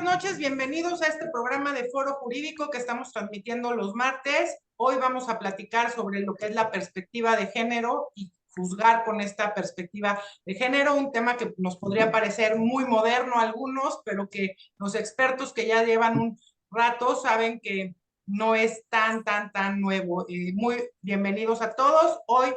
buenas noches, bienvenidos a este programa de Foro Jurídico que estamos transmitiendo los martes. Hoy vamos a platicar sobre lo que es la perspectiva de género y juzgar con esta perspectiva de género, un tema que nos podría parecer muy moderno a algunos, pero que los expertos que ya llevan un rato saben que no es tan nuevo. Muy bienvenidos a todos. Hoy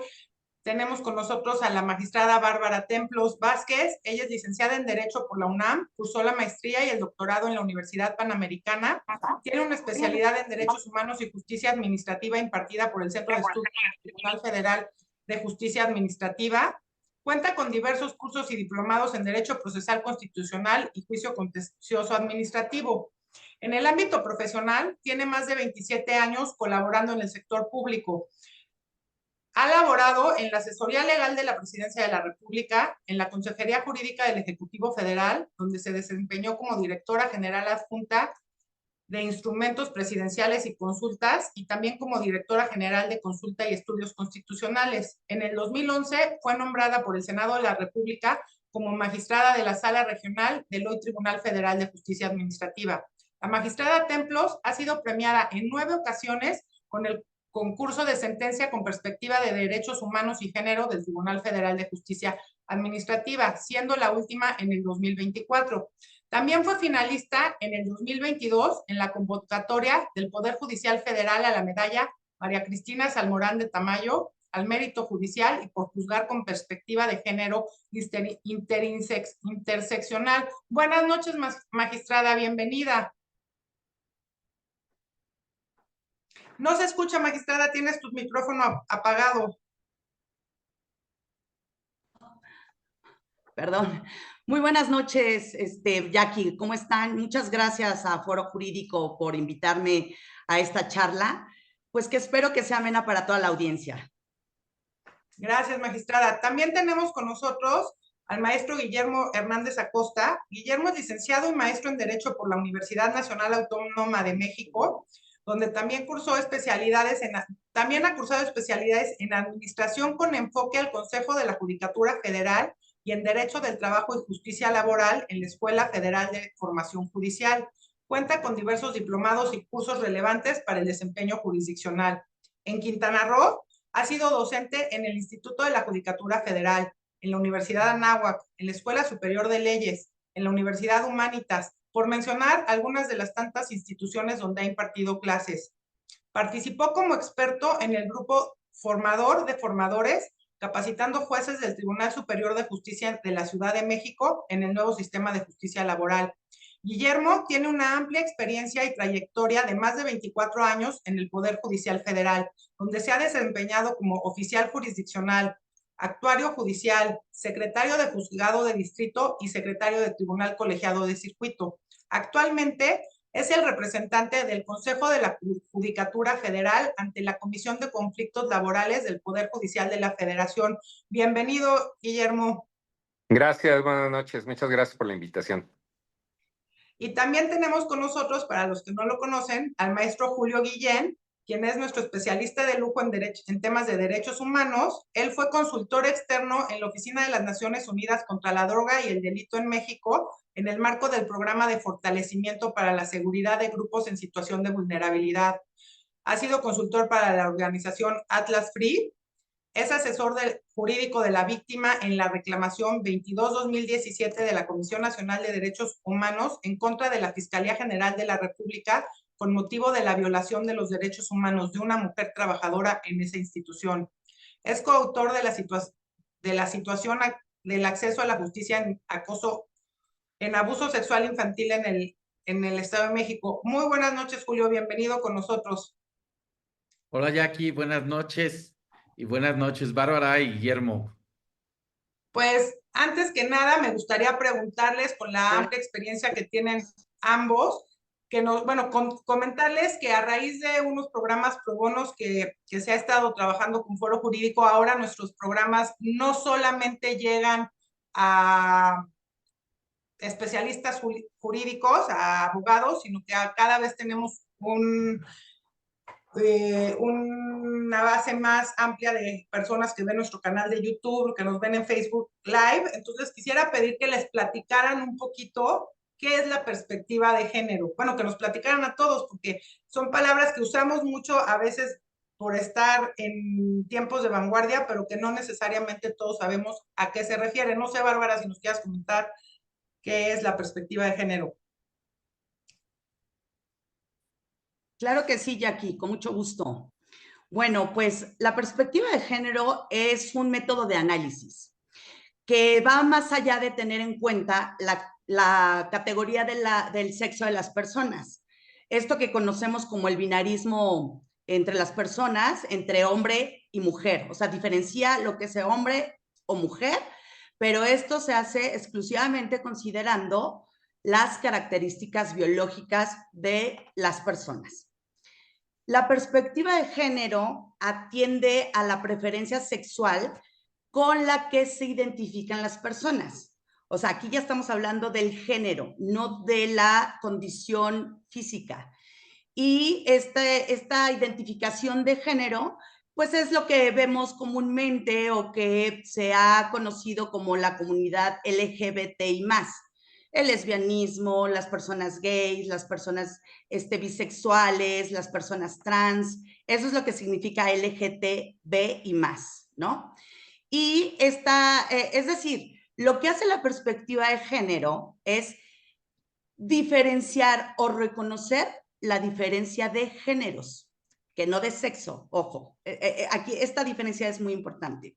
tenemos con nosotros a la magistrada Bárbara Templos Vázquez. Ella es licenciada en Derecho por la UNAM, cursó la maestría y el doctorado en la Universidad Panamericana. Tiene una especialidad en Derechos Humanos y Justicia Administrativa impartida por el Centro de Estudios del Tribunal Federal de Justicia Administrativa. Cuenta con diversos cursos y diplomados en Derecho Procesal Constitucional y Juicio Contencioso Administrativo. En el ámbito profesional, tiene más de 27 años colaborando en el sector público. Ha laborado en la Asesoría Legal de la Presidencia de la República, en la Consejería Jurídica del Ejecutivo Federal, donde se desempeñó como directora general adjunta de Instrumentos Presidenciales y Consultas, y también como directora general de Consulta y Estudios Constitucionales. En el 2011 fue nombrada por el Senado de la República como magistrada de la Sala Regional del hoy Tribunal Federal de Justicia Administrativa. La magistrada Templos ha sido premiada en 9 ocasiones con el concurso de sentencia con perspectiva de derechos humanos y género del Tribunal Federal de Justicia Administrativa, siendo la última en el 2024. También fue finalista en el 2022 en la convocatoria del Poder Judicial Federal a la medalla María Cristina Salmorán de Tamayo al mérito judicial y por juzgar con perspectiva de género interseccional. Buenas noches, magistrada, bienvenida. No se escucha, magistrada, tienes tu micrófono apagado. Perdón. Muy buenas noches, Jackie, ¿cómo están? Muchas gracias a Foro Jurídico por invitarme a esta charla, pues que espero que sea amena para toda la audiencia. Gracias, magistrada. También tenemos con nosotros al maestro Guillermo Hernández Acosta. Guillermo es licenciado y maestro en Derecho por la Universidad Nacional Autónoma de México, donde también ha cursado especialidades en Administración con enfoque al Consejo de la Judicatura Federal y en Derecho del Trabajo y Justicia Laboral en la Escuela Federal de Formación Judicial. Cuenta con diversos diplomados y cursos relevantes para el desempeño jurisdiccional. En Quintana Roo, ha sido docente en el Instituto de la Judicatura Federal, en la Universidad Anáhuac, en la Escuela Superior de Leyes, en la Universidad Humanitas, por mencionar algunas de las tantas instituciones donde ha impartido clases. Participó como experto en el grupo formador de formadores, capacitando jueces del Tribunal Superior de Justicia de la Ciudad de México en el nuevo sistema de justicia laboral. Guillermo tiene una amplia experiencia y trayectoria de más de 24 años en el Poder Judicial Federal, donde se ha desempeñado como oficial jurisdiccional, actuario judicial, secretario de juzgado de distrito y secretario de tribunal colegiado de circuito. Actualmente es el representante del Consejo de la Judicatura Federal ante la Comisión de Conflictos Laborales del Poder Judicial de la Federación. Bienvenido, Guillermo. Gracias, buenas noches. Muchas gracias por la invitación. Y también tenemos con nosotros, para los que no lo conocen, al maestro Julio Guillén, quien es nuestro especialista de lujo en temas de derechos humanos. Él fue consultor externo en la Oficina de las Naciones Unidas contra la Droga y el Delito en México, en el marco del Programa de Fortalecimiento para la Seguridad de Grupos en Situación de Vulnerabilidad. Ha sido consultor para la organización Atlas Free. Es asesor jurídico de la víctima en la reclamación 22-2017 de la Comisión Nacional de Derechos Humanos en contra de la Fiscalía General de la República con motivo de la violación de los derechos humanos de una mujer trabajadora en esa institución. Es coautor de la situación del acceso a la justicia en abuso sexual infantil en el Estado de México. Muy buenas noches, Julio, bienvenido con nosotros. Hola, Jackie, buenas noches. Y buenas noches, Bárbara y Guillermo. Pues antes que nada me gustaría preguntarles, con la amplia experiencia que tienen ambos, comentarles que a raíz de unos programas pro bonos que se ha estado trabajando con Foro Jurídico, ahora nuestros programas no solamente llegan a especialistas jurídicos, a abogados, sino que cada vez tenemos una base más amplia de personas que ven nuestro canal de YouTube, que nos ven en Facebook Live. Entonces quisiera pedir que les platicaran un poquito qué es la perspectiva de género. Bueno, que nos platicaran a todos, porque son palabras que usamos mucho a veces por estar en tiempos de vanguardia, pero que no necesariamente todos sabemos a qué se refiere. No sé, Bárbara, si nos quieras comentar qué es la perspectiva de género. Claro que sí, Jackie, con mucho gusto. Bueno, pues la perspectiva de género es un método de análisis que va más allá de tener en cuenta la categoría del sexo de las personas. Esto que conocemos como el binarismo entre las personas, entre hombre y mujer. O sea, diferencia lo que es hombre o mujer, pero esto se hace exclusivamente considerando las características biológicas de las personas. La perspectiva de género atiende a la preferencia sexual con la que se identifican las personas. O sea, aquí ya estamos hablando del género, no de la condición física. Y esta identificación de género, pues es lo que vemos comúnmente o que se ha conocido como la comunidad LGBTI+. El lesbianismo, las personas gays, las personas bisexuales, las personas trans, eso es lo que significa LGTB y más, ¿no? Y es decir, lo que hace la perspectiva de género es diferenciar o reconocer la diferencia de géneros, que no de sexo, ojo. Aquí esta diferencia es muy importante.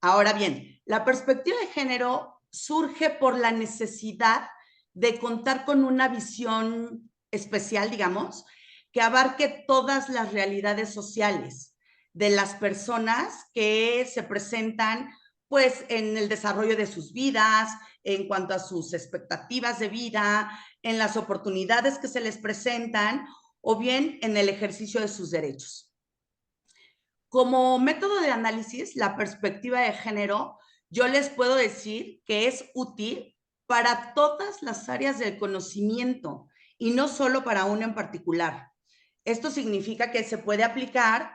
Ahora bien, la perspectiva de género surge por la necesidad de contar con una visión especial, digamos, que abarque todas las realidades sociales de las personas que se presentan pues en el desarrollo de sus vidas, en cuanto a sus expectativas de vida, en las oportunidades que se les presentan o bien en el ejercicio de sus derechos. Como método de análisis, la perspectiva de género, yo les puedo decir que es útil para todas las áreas del conocimiento y no solo para una en particular. Esto significa que se puede aplicar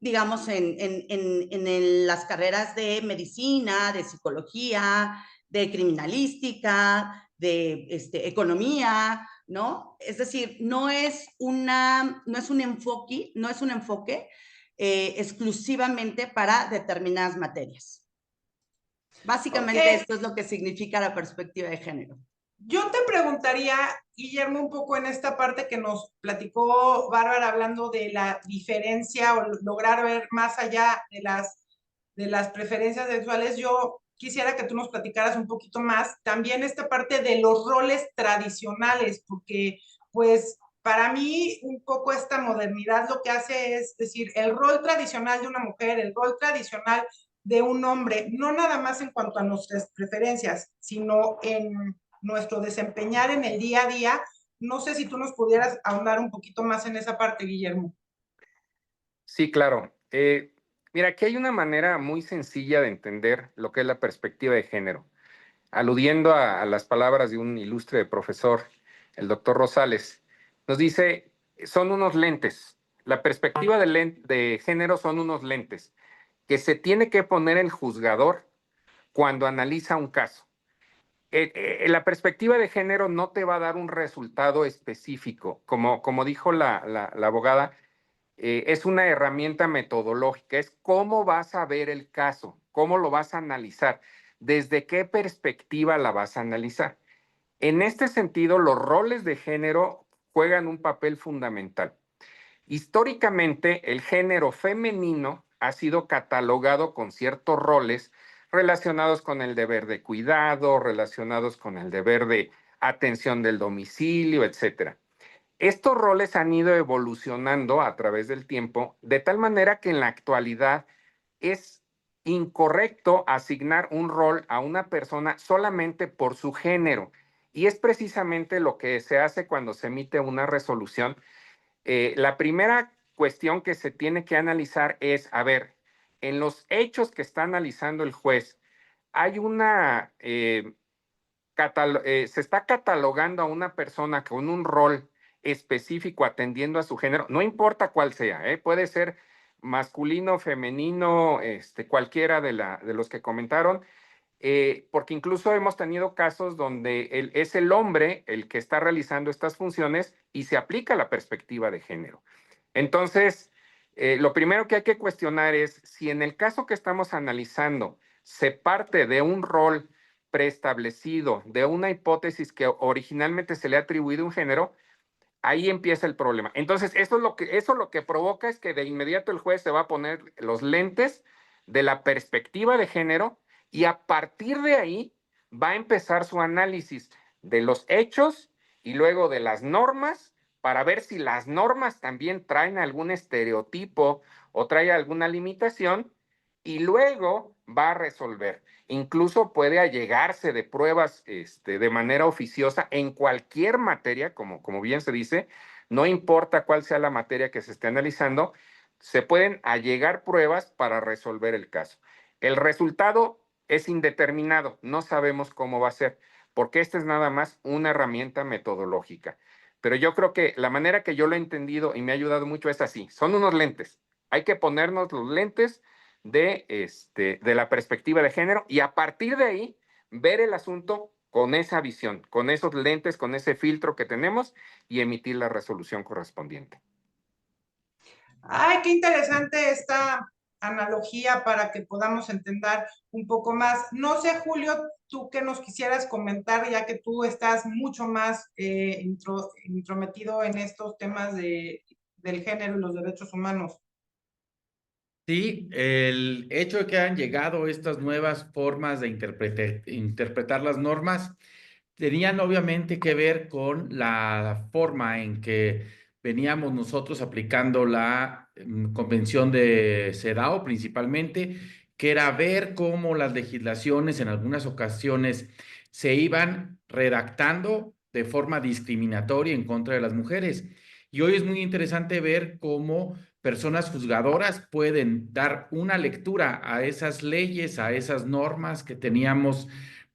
digamos, en las carreras de medicina, de psicología, de criminalística, de economía, ¿no? Es decir, no es un enfoque exclusivamente para determinadas materias. Básicamente esto es lo que significa la perspectiva de género. Yo te preguntaría, Guillermo, un poco en esta parte que nos platicó Bárbara hablando de la diferencia o lograr ver más allá de las preferencias sexuales. Yo quisiera que tú nos platicaras un poquito más también esta parte de los roles tradicionales, porque pues para mí un poco esta modernidad lo que hace es decir, el rol tradicional de una mujer, el rol tradicional de un hombre, no nada más en cuanto a nuestras preferencias, sino en nuestro desempeñar en el día a día. No sé si tú nos pudieras ahondar un poquito más en esa parte, Guillermo. Sí, claro. Mira, aquí hay una manera muy sencilla de entender lo que es la perspectiva de género. Aludiendo a las palabras de un ilustre profesor, el doctor Rosales, nos dice, son unos lentes. La perspectiva de género son unos lentes que se tiene que poner el juzgador cuando analiza un caso. La perspectiva de género no te va a dar un resultado específico. Como dijo la abogada, es una herramienta metodológica. Es cómo vas a ver el caso, cómo lo vas a analizar, desde qué perspectiva la vas a analizar. En este sentido, los roles de género juegan un papel fundamental. Históricamente, el género femenino ha sido catalogado con ciertos roles relacionados con el deber de cuidado, relacionados con el deber de atención del domicilio, etc. Estos roles han ido evolucionando a través del tiempo, de tal manera que en la actualidad es incorrecto asignar un rol a una persona solamente por su género. Y es precisamente lo que se hace cuando se emite una resolución. La primera cuestión que se tiene que analizar es, a ver, en los hechos que está analizando el juez, hay se está catalogando a una persona con un rol específico atendiendo a su género, no importa cuál sea, puede ser masculino, femenino, cualquiera de los que comentaron. porque incluso hemos tenido casos donde es el hombre el que está realizando estas funciones y se aplica la perspectiva de género. Entonces, lo primero que hay que cuestionar es si en el caso que estamos analizando se parte de un rol preestablecido, de una hipótesis que originalmente se le ha atribuido un género, ahí empieza el problema. Entonces, eso lo que provoca es que de inmediato el juez se va a poner los lentes de la perspectiva de género y a partir de ahí va a empezar su análisis de los hechos y luego de las normas para ver si las normas también traen algún estereotipo o traen alguna limitación y luego va a resolver. Incluso puede allegarse de pruebas de manera oficiosa en cualquier materia, como bien se dice, no importa cuál sea la materia que se esté analizando, se pueden allegar pruebas para resolver el caso. El resultado es indeterminado, no sabemos cómo va a ser, porque esta es nada más una herramienta metodológica. Pero yo creo que la manera que yo lo he entendido y me ha ayudado mucho es así, son unos lentes. Hay que ponernos los lentes de la perspectiva de género y a partir de ahí ver el asunto con esa visión, con esos lentes, con ese filtro que tenemos y emitir la resolución correspondiente. Ay, qué interesante esta analogía para que podamos entender un poco más. No sé, Julio, tú qué nos quisieras comentar, ya que tú estás mucho más intrometido en estos temas del género y los derechos humanos. Sí, el hecho de que han llegado estas nuevas formas de interpretar las normas tenían obviamente que ver con la forma en que veníamos nosotros aplicando la Convención de CEDAW principalmente, que era ver cómo las legislaciones en algunas ocasiones se iban redactando de forma discriminatoria en contra de las mujeres. Y hoy es muy interesante ver cómo personas juzgadoras pueden dar una lectura a esas leyes, a esas normas que teníamos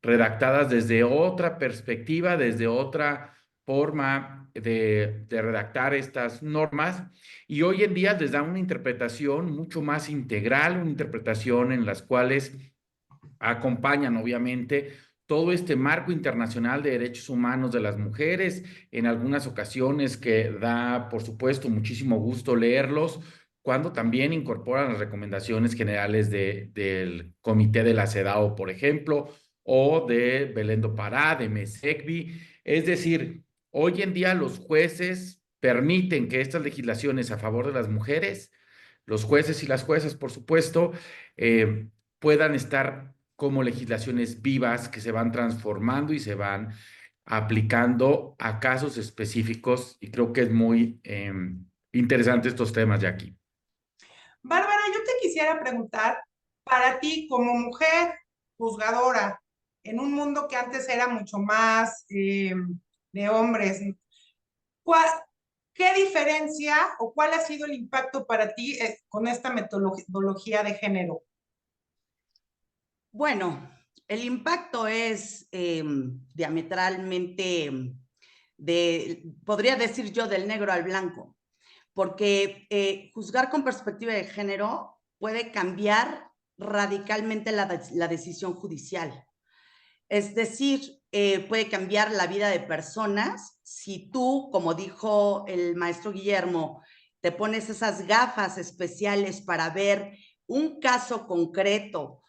redactadas desde otra perspectiva, desde otra forma de redactar estas normas. Y hoy en día les da una interpretación mucho más integral, una interpretación en las cuales acompañan, obviamente, todo este marco internacional de derechos humanos de las mujeres, en algunas ocasiones que da, por supuesto, muchísimo gusto leerlos, cuando también incorporan las recomendaciones generales del Comité de la CEDAW, por ejemplo, o de Belén do Pará, de MESECBI. Es decir, hoy en día los jueces permiten que estas legislaciones a favor de las mujeres, los jueces y las juezas, por supuesto, puedan estar como legislaciones vivas que se van transformando y se van aplicando a casos específicos y creo que es muy interesante estos temas, Jackie. Bárbara, yo te quisiera preguntar, para ti como mujer juzgadora, en un mundo que antes era mucho más de hombres, ¿cuál, ¿qué diferencia o cuál ha sido el impacto para ti con esta metodología de género? Bueno, el impacto es diametralmente podría decir yo, del negro al blanco, porque juzgar con perspectiva de género puede cambiar radicalmente la decisión judicial. Es decir, puede cambiar la vida de personas si tú, como dijo el maestro Guillermo, te pones esas gafas especiales para ver un caso concreto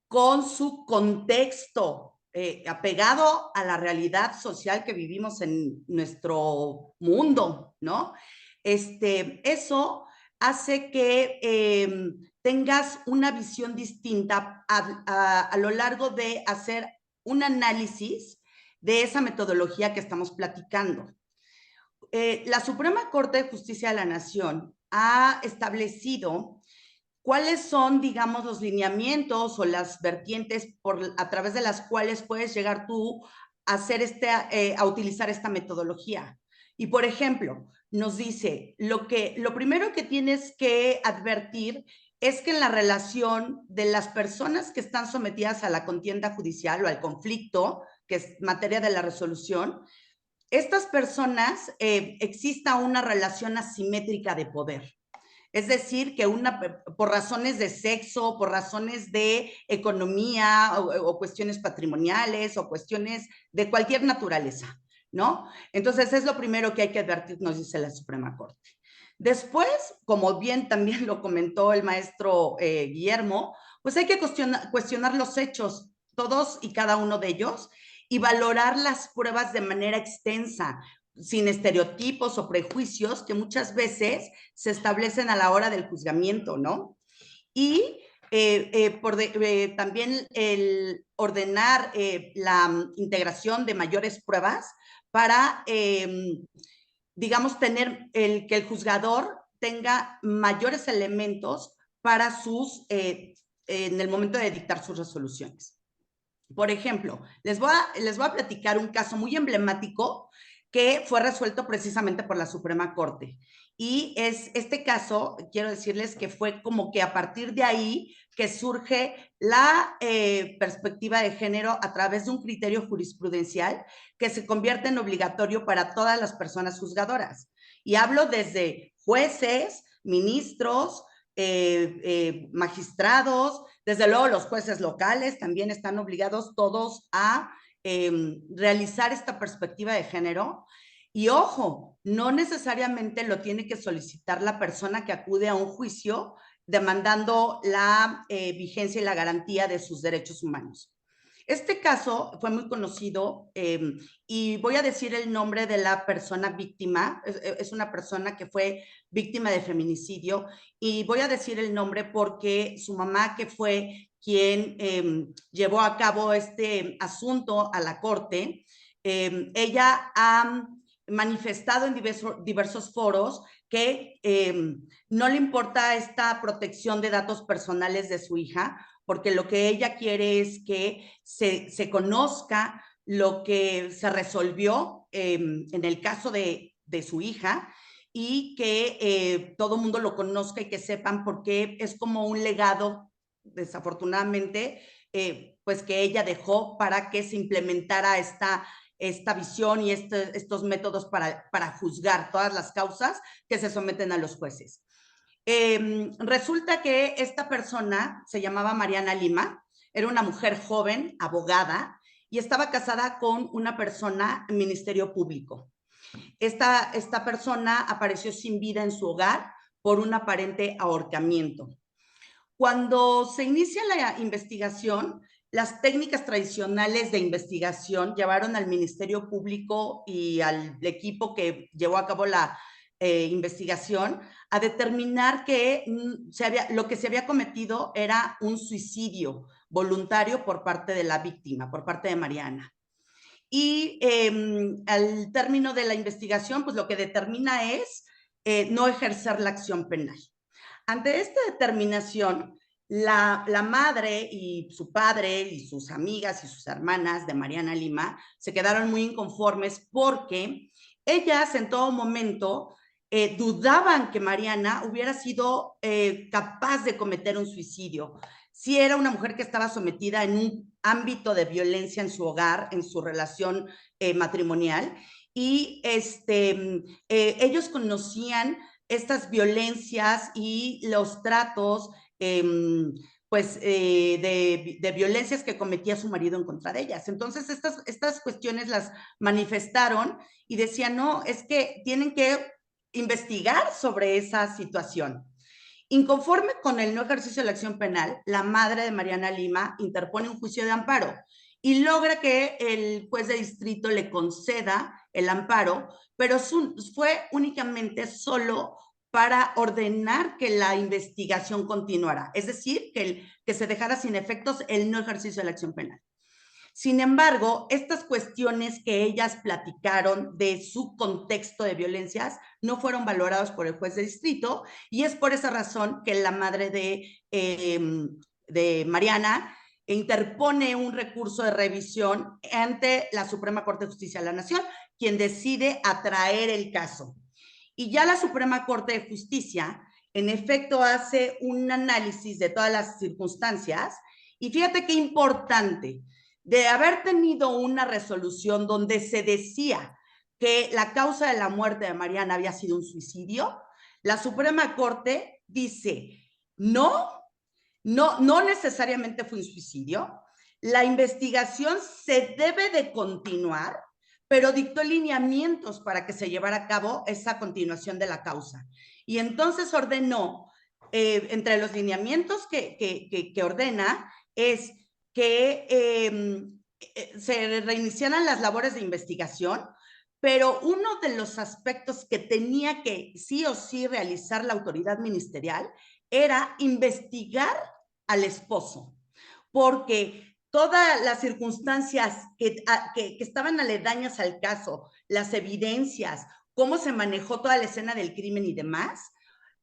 con su contexto apegado a la realidad social que vivimos en nuestro mundo, ¿no? Eso hace que tengas una visión distinta a lo largo de hacer un análisis de esa metodología que estamos platicando. La Suprema Corte de Justicia de la Nación ha establecido cuáles son, digamos, los lineamientos o las vertientes a través de las cuales puedes llegar tú a, a utilizar esta metodología. Y, por ejemplo, nos dice, lo primero que tienes que advertir es que en la relación de las personas que están sometidas a la contienda judicial o al conflicto, que es materia de la resolución, estas personas exista una relación asimétrica de poder. Es decir, que por razones de sexo, por razones de economía o cuestiones patrimoniales o cuestiones de cualquier naturaleza, ¿no? Entonces, es lo primero que hay que advertir, nos dice la Suprema Corte. Después, como bien también lo comentó el maestro Guillermo, pues hay que cuestionar los hechos, todos y cada uno de ellos, y valorar las pruebas de manera extensa, sin estereotipos o prejuicios que muchas veces se establecen a la hora del juzgamiento, ¿no? Y también el ordenar la integración de mayores pruebas para, digamos, que el juzgador tenga mayores elementos para en el momento de dictar sus resoluciones. Por ejemplo, les voy a platicar un caso muy emblemático que fue resuelto precisamente por la Suprema Corte. Y este caso, quiero decirles que fue como que a partir de ahí que surge la perspectiva de género a través de un criterio jurisprudencial que se convierte en obligatorio para todas las personas juzgadoras. Y hablo desde jueces, ministros, magistrados, desde luego los jueces locales también están obligados todos a realizar esta perspectiva de género. Y ojo, no necesariamente lo tiene que solicitar la persona que acude a un juicio demandando la vigencia y la garantía de sus derechos humanos. Este caso fue muy conocido y voy a decir el nombre de la persona víctima. Es una persona que fue víctima de feminicidio y voy a decir el nombre porque su mamá, que fue quien llevó a cabo este asunto a la corte, ella ha manifestado en diversos foros que no le importa esta protección de datos personales de su hija, porque lo que ella quiere es que se conozca lo que se resolvió en el caso de su hija y que todo el mundo lo conozca y que sepan, porque es como un legado, desafortunadamente, pues que ella dejó para que se implementara esta visión y estos métodos para juzgar todas las causas que se someten a los jueces. Resulta que esta persona se llamaba Mariana Lima, era una mujer joven, abogada, y estaba casada con una persona en Ministerio Público. Esta persona apareció sin vida en su hogar por un aparente ahorcamiento. Cuando se inicia la investigación, las técnicas tradicionales de investigación llevaron al Ministerio Público y al equipo que llevó a cabo la investigación a determinar que lo que se había cometido era un suicidio voluntario por parte de la víctima, por parte de Mariana. Y al término de la investigación, pues lo que determina es no ejercer la acción penal. Ante esta determinación, la madre y su padre y sus amigas y sus hermanas de Mariana Lima se quedaron muy inconformes porque ellas en todo momento dudaban que Mariana hubiera sido capaz de cometer un suicidio. Sí, era una mujer que estaba sometida en un ámbito de violencia en su hogar, en su relación matrimonial, y ellos conocían estas violencias y los tratos de violencias que cometía su marido en contra de ellas. Entonces, estas cuestiones las manifestaron y decían, no, es que tienen que investigar sobre esa situación. Inconforme con el no ejercicio de la acción penal, la madre de Mariana Lima interpone un juicio de amparo y logra que el juez de distrito le conceda el amparo, pero fue únicamente solo para ordenar que la investigación continuara, es decir, que se dejara sin efectos el no ejercicio de la acción penal. Sin embargo, estas cuestiones que ellas platicaron de su contexto de violencias no fueron valorados por el juez de distrito y es por esa razón que la madre de Mariana interpone un recurso de revisión ante la Suprema Corte de Justicia de la Nación, quien decide atraer el caso. Y ya la Suprema Corte de Justicia, en efecto, hace un análisis de todas las circunstancias y fíjate qué importante. De haber tenido una resolución donde se decía que la causa de la muerte de Mariana había sido un suicidio, la Suprema Corte dice, no necesariamente fue un suicidio, la investigación se debe de continuar, pero dictó lineamientos para que se llevara a cabo esa continuación de la causa. Y entonces ordenó, entre los lineamientos que ordena, es que se reiniciaran las labores de investigación, pero uno de los aspectos que tenía que sí o sí realizar la autoridad ministerial era investigar al esposo, porque todas las circunstancias que estaban aledañas al caso, las evidencias, cómo se manejó toda la escena del crimen y demás,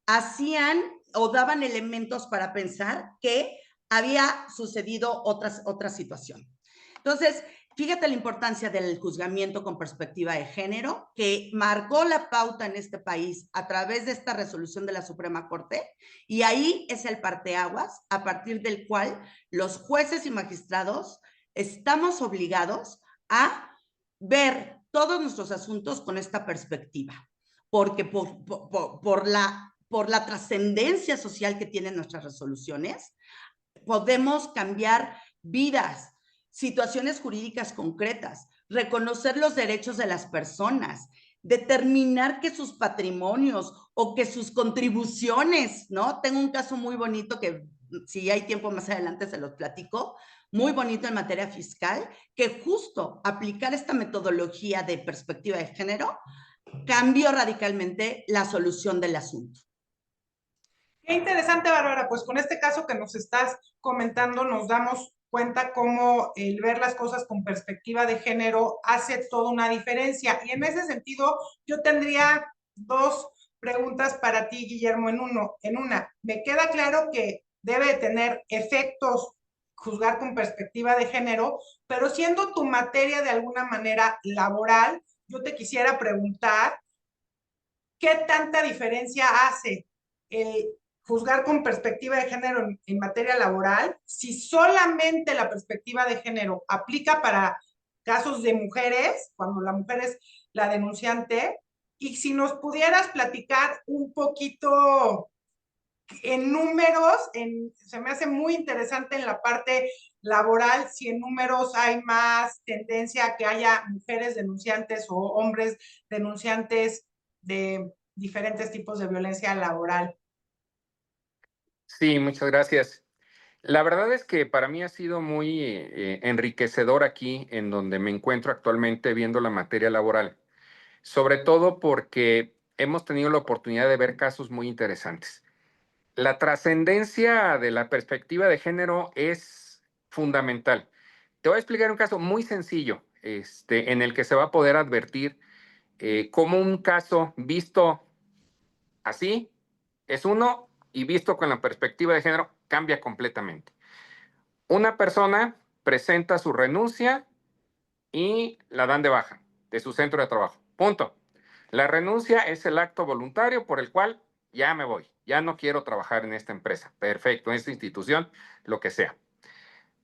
hacían o daban elementos para pensar que había sucedido otra situación. Entonces, fíjate la importancia del juzgamiento con perspectiva de género, que marcó la pauta en este país a través de esta resolución de la Suprema Corte, y ahí es el parteaguas a partir del cual los jueces y magistrados estamos obligados a ver todos nuestros asuntos con esta perspectiva, porque por la trascendencia social que tienen nuestras resoluciones, podemos cambiar vidas, situaciones jurídicas concretas, reconocer los derechos de las personas, determinar que sus patrimonios o que sus contribuciones, ¿no? Tengo un caso muy bonito que si hay tiempo más adelante se los platico, muy bonito en materia fiscal, que justo aplicar esta metodología de perspectiva de género cambió radicalmente la solución del asunto. Qué interesante, Bárbara. Pues con este caso que nos estás comentando nos damos cuenta cómo el ver las cosas con perspectiva de género hace toda una diferencia. Y en ese sentido, yo tendría dos preguntas para ti, Guillermo, en una. Me queda claro que debe tener efectos juzgar con perspectiva de género, pero siendo tu materia de alguna manera laboral, yo te quisiera preguntar, ¿qué tanta diferencia hace el juzgar con perspectiva de género en materia laboral si solamente la perspectiva de género aplica para casos de mujeres, cuando la mujer es la denunciante? Y si nos pudieras platicar un poquito en números, se me hace muy interesante en la parte laboral, si en números hay más tendencia a que haya mujeres denunciantes o hombres denunciantes de diferentes tipos de violencia laboral. Sí, muchas gracias. La verdad es que para mí ha sido muy enriquecedor aquí en donde me encuentro actualmente viendo la materia laboral, sobre todo porque hemos tenido la oportunidad de ver casos muy interesantes. La trascendencia de la perspectiva de género es fundamental. Te voy a explicar un caso muy sencillo, en el que se va a poder advertir cómo un caso visto así es uno y visto con la perspectiva de género cambia completamente. Una persona presenta su renuncia y la dan de baja de su centro de trabajo. Punto. La renuncia es el acto voluntario por el cual ya me voy, ya no quiero trabajar en esta empresa. Perfecto, en esta institución, lo que sea.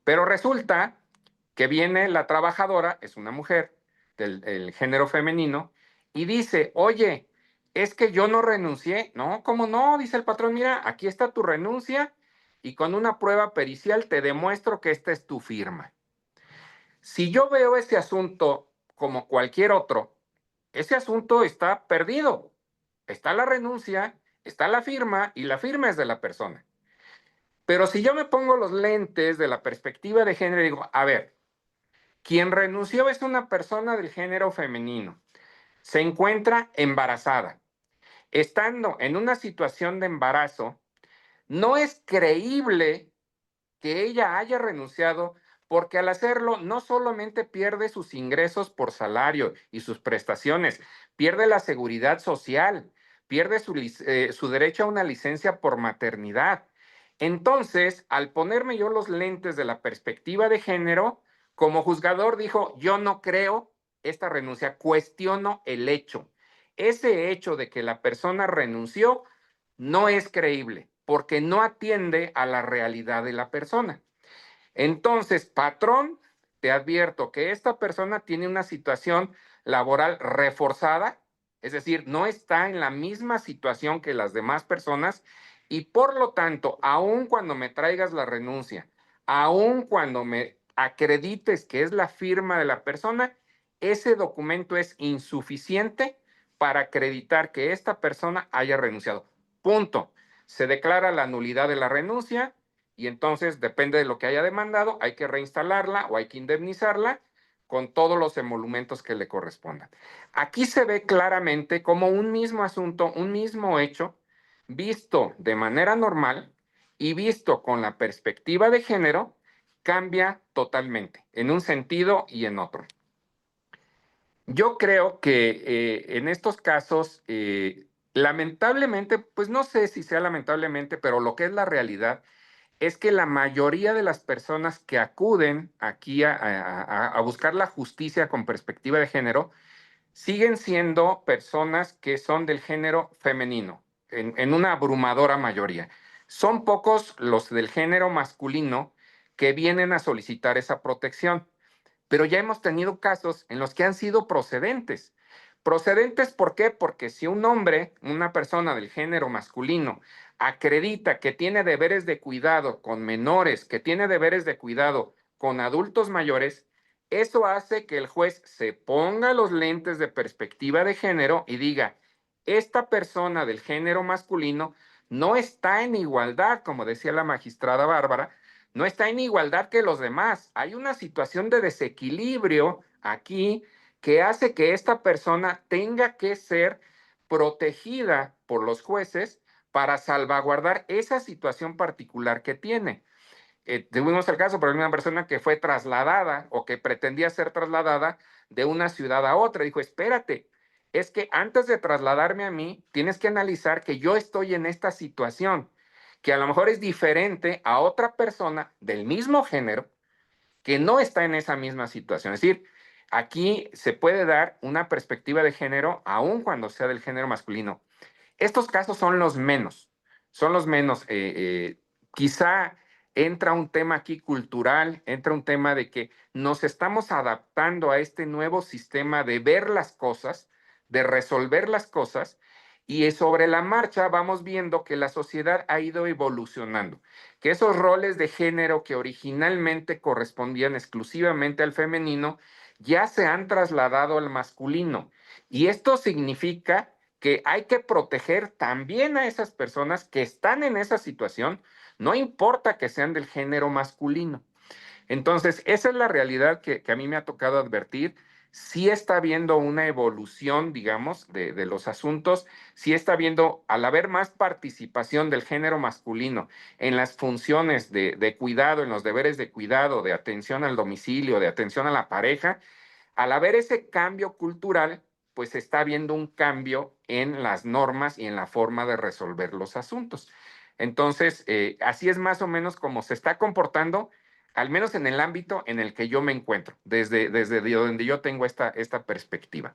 Pero resulta que viene la trabajadora, es una mujer del género femenino, y dice, oye, es que yo no renuncié. No, ¿cómo no? Dice el patrón, mira, aquí está tu renuncia y con una prueba pericial te demuestro que esta es tu firma. Si yo veo ese asunto como cualquier otro, ese asunto está perdido. Está la renuncia, está la firma y la firma es de la persona. Pero si yo me pongo los lentes de la perspectiva de género y digo, a ver, quien renunció es una persona del género femenino, se encuentra embarazada. Estando en una situación de embarazo, no es creíble que ella haya renunciado porque al hacerlo no solamente pierde sus ingresos por salario y sus prestaciones, pierde la seguridad social, pierde su derecho a una licencia por maternidad. Entonces, al ponerme yo los lentes de la perspectiva de género, como juzgador dijo, yo no creo esta renuncia, cuestiono el hecho. Ese hecho de que la persona renunció no es creíble porque no atiende a la realidad de la persona. Entonces, patrón, te advierto que esta persona tiene una situación laboral reforzada, es decir, no está en la misma situación que las demás personas Y por lo tanto, aun cuando me traigas la renuncia, aun cuando me acredites que es la firma de la persona, ese documento es insuficiente para acreditar que esta persona haya renunciado. Punto. Se declara la nulidad de la renuncia y entonces, depende de lo que haya demandado, hay que reinstalarla o hay que indemnizarla con todos los emolumentos que le correspondan. Aquí se ve claramente como un mismo asunto, un mismo hecho, visto de manera normal y visto con la perspectiva de género, cambia totalmente, en un sentido y en otro. Yo creo que en estos casos, lamentablemente, pues no sé si sea lamentablemente, pero lo que es la realidad es que la mayoría de las personas que acuden aquí a buscar la justicia con perspectiva de género siguen siendo personas que son del género femenino, en una abrumadora mayoría. Son pocos los del género masculino que vienen a solicitar esa protección, pero ya hemos tenido casos en los que han sido procedentes. Procedentes, ¿por qué? Porque si un hombre, una persona del género masculino, acredita que tiene deberes de cuidado con menores, que tiene deberes de cuidado con adultos mayores, eso hace que el juez se ponga los lentes de perspectiva de género y diga, esta persona del género masculino no está en igualdad, como decía la magistrada Bárbara, no está en igualdad que los demás. Hay una situación de desequilibrio aquí que hace que esta persona tenga que ser protegida por los jueces para salvaguardar esa situación particular que tiene. Tuvimos el caso, por una persona que fue trasladada o que pretendía ser trasladada de una ciudad a otra. Dijo, espérate, es que antes de trasladarme a mí, tienes que analizar que yo estoy en esta situación, que a lo mejor es diferente a otra persona del mismo género que no está en esa misma situación. Es decir, aquí se puede dar una perspectiva de género aun cuando sea del género masculino. Estos casos son los menos. Quizá entra un tema aquí cultural, entra un tema de que nos estamos adaptando a este nuevo sistema de ver las cosas, de resolver las cosas, y sobre la marcha vamos viendo que la sociedad ha ido evolucionando, que esos roles de género que originalmente correspondían exclusivamente al femenino ya se han trasladado al masculino. Y esto significa que hay que proteger también a esas personas que están en esa situación, no importa que sean del género masculino. Entonces, esa es la realidad que a mí me ha tocado advertir. Sí está habiendo una evolución, digamos, de los asuntos, sí está habiendo, al haber más participación del género masculino en las funciones de cuidado, en los deberes de cuidado, de atención al domicilio, de atención a la pareja, al haber ese cambio cultural, pues está habiendo un cambio en las normas y en la forma de resolver los asuntos. Entonces, así es más o menos como se está comportando, al menos en el ámbito en el que yo me encuentro, desde donde yo tengo esta perspectiva.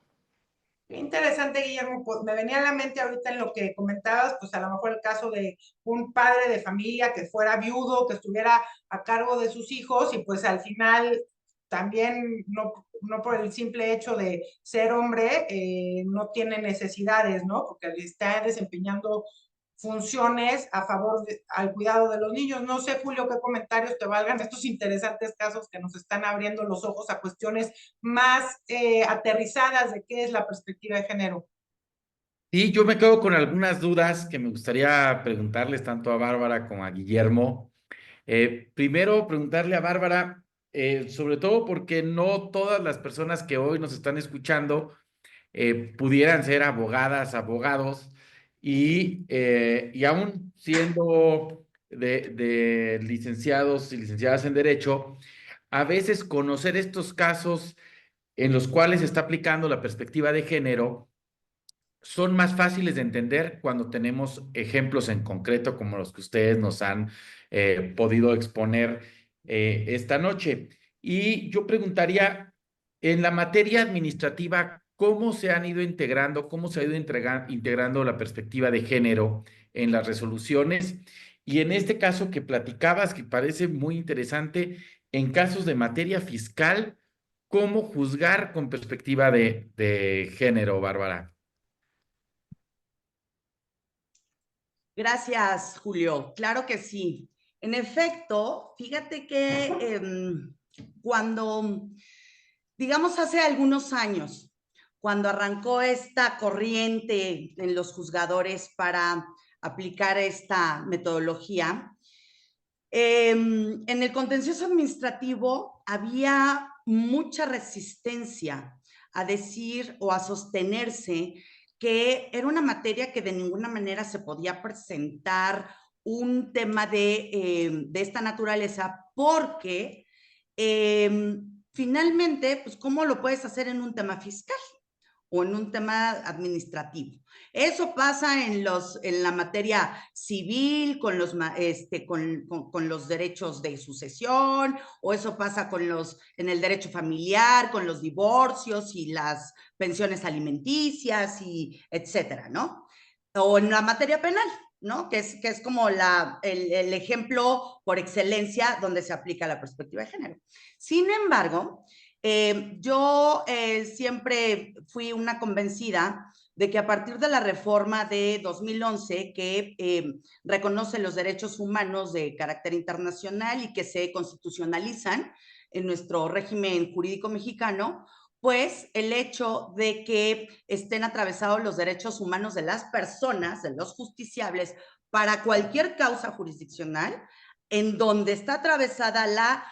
Qué interesante, Guillermo. Pues me venía a la mente ahorita en lo que comentabas, pues a lo mejor el caso de un padre de familia que fuera viudo, que estuviera a cargo de sus hijos y pues al final también no por el simple hecho de ser hombre, no tiene necesidades, ¿no? Porque está desempeñando funciones a favor al cuidado de los niños. No sé, Julio, qué comentarios te valgan estos interesantes casos que nos están abriendo los ojos a cuestiones más aterrizadas de qué es la perspectiva de género. Sí, yo me quedo con algunas dudas que me gustaría preguntarles tanto a Bárbara como a Guillermo. Primero, preguntarle a Bárbara, sobre todo porque no todas las personas que hoy nos están escuchando pudieran ser abogadas, abogados, y aún siendo de licenciados y licenciadas en Derecho, a veces conocer estos casos en los cuales se está aplicando la perspectiva de género son más fáciles de entender cuando tenemos ejemplos en concreto como los que ustedes nos han podido exponer esta noche. Y yo preguntaría, en la materia administrativa, ¿cómo se han ido integrando, cómo se ha ido integrando la perspectiva de género en las resoluciones? Y en este caso que platicabas, que parece muy interesante, en casos de materia fiscal, ¿cómo juzgar con perspectiva de género, Bárbara? Gracias, Julio. Claro que sí. En efecto, fíjate que cuando, digamos, hace algunos años, cuando arrancó esta corriente en los juzgadores para aplicar esta metodología, en el contencioso administrativo había mucha resistencia a decir o a sostenerse que era una materia que de ninguna manera se podía presentar un tema de esta naturaleza porque finalmente, pues, ¿cómo lo puedes hacer en un tema fiscal o en un tema administrativo? Eso pasa en la materia civil, con los derechos de sucesión, o eso pasa en el derecho familiar, con los divorcios y las pensiones alimenticias, y etcétera, ¿no? O en la materia penal, ¿no? Que es como el ejemplo por excelencia donde se aplica la perspectiva de género. Sin embargo, yo siempre fui una convencida de que a partir de la reforma de 2011, que reconoce los derechos humanos de carácter internacional y que se constitucionalizan en nuestro régimen jurídico mexicano, pues el hecho de que estén atravesados los derechos humanos de las personas, de los justiciables, para cualquier causa jurisdiccional, en donde está atravesada la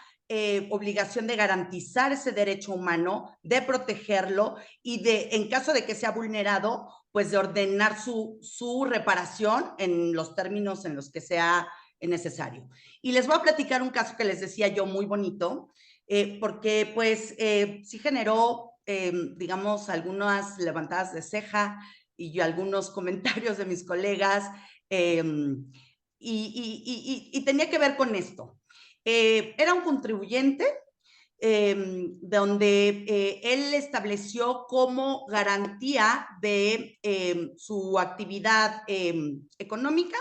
obligación de garantizar ese derecho humano, de protegerlo y en caso de que sea vulnerado, pues de ordenar su reparación en los términos en los que sea necesario. Y les voy a platicar un caso que les decía yo muy bonito, porque pues sí generó, digamos, algunas levantadas de ceja y algunos comentarios de mis colegas, y tenía que ver con esto. Era un contribuyente donde él estableció como garantía de su actividad económica,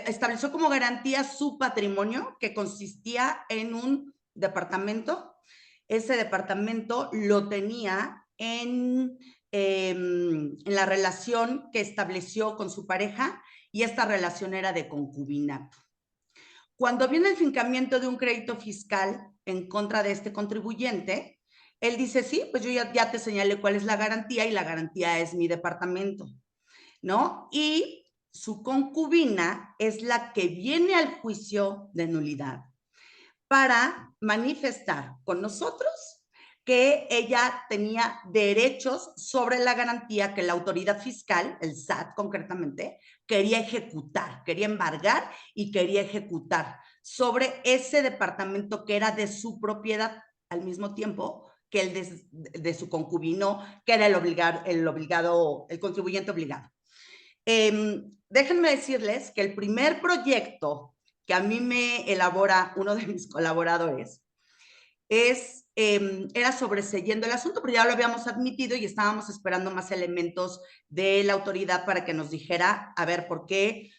estableció como garantía su patrimonio, que consistía en un departamento. Ese departamento lo tenía en la relación que estableció con su pareja, y esta relación era de concubinato. Cuando viene el fincamiento de un crédito fiscal en contra de este contribuyente, él dice, sí, pues yo ya te señalé cuál es la garantía, y la garantía es mi departamento, ¿no? Y su concubina es la que viene al juicio de nulidad para manifestar con nosotros que ella tenía derechos sobre la garantía que la autoridad fiscal, el SAT concretamente, quería ejecutar, quería embargar y quería ejecutar sobre ese departamento que era de su propiedad, al mismo tiempo que el de su concubino, que era el contribuyente obligado. Déjenme decirles que el primer proyecto que a mí me elabora uno de mis colaboradores era sobreseyendo el asunto, pero ya lo habíamos admitido y estábamos esperando más elementos de la autoridad para que nos dijera, a ver, ¿por qué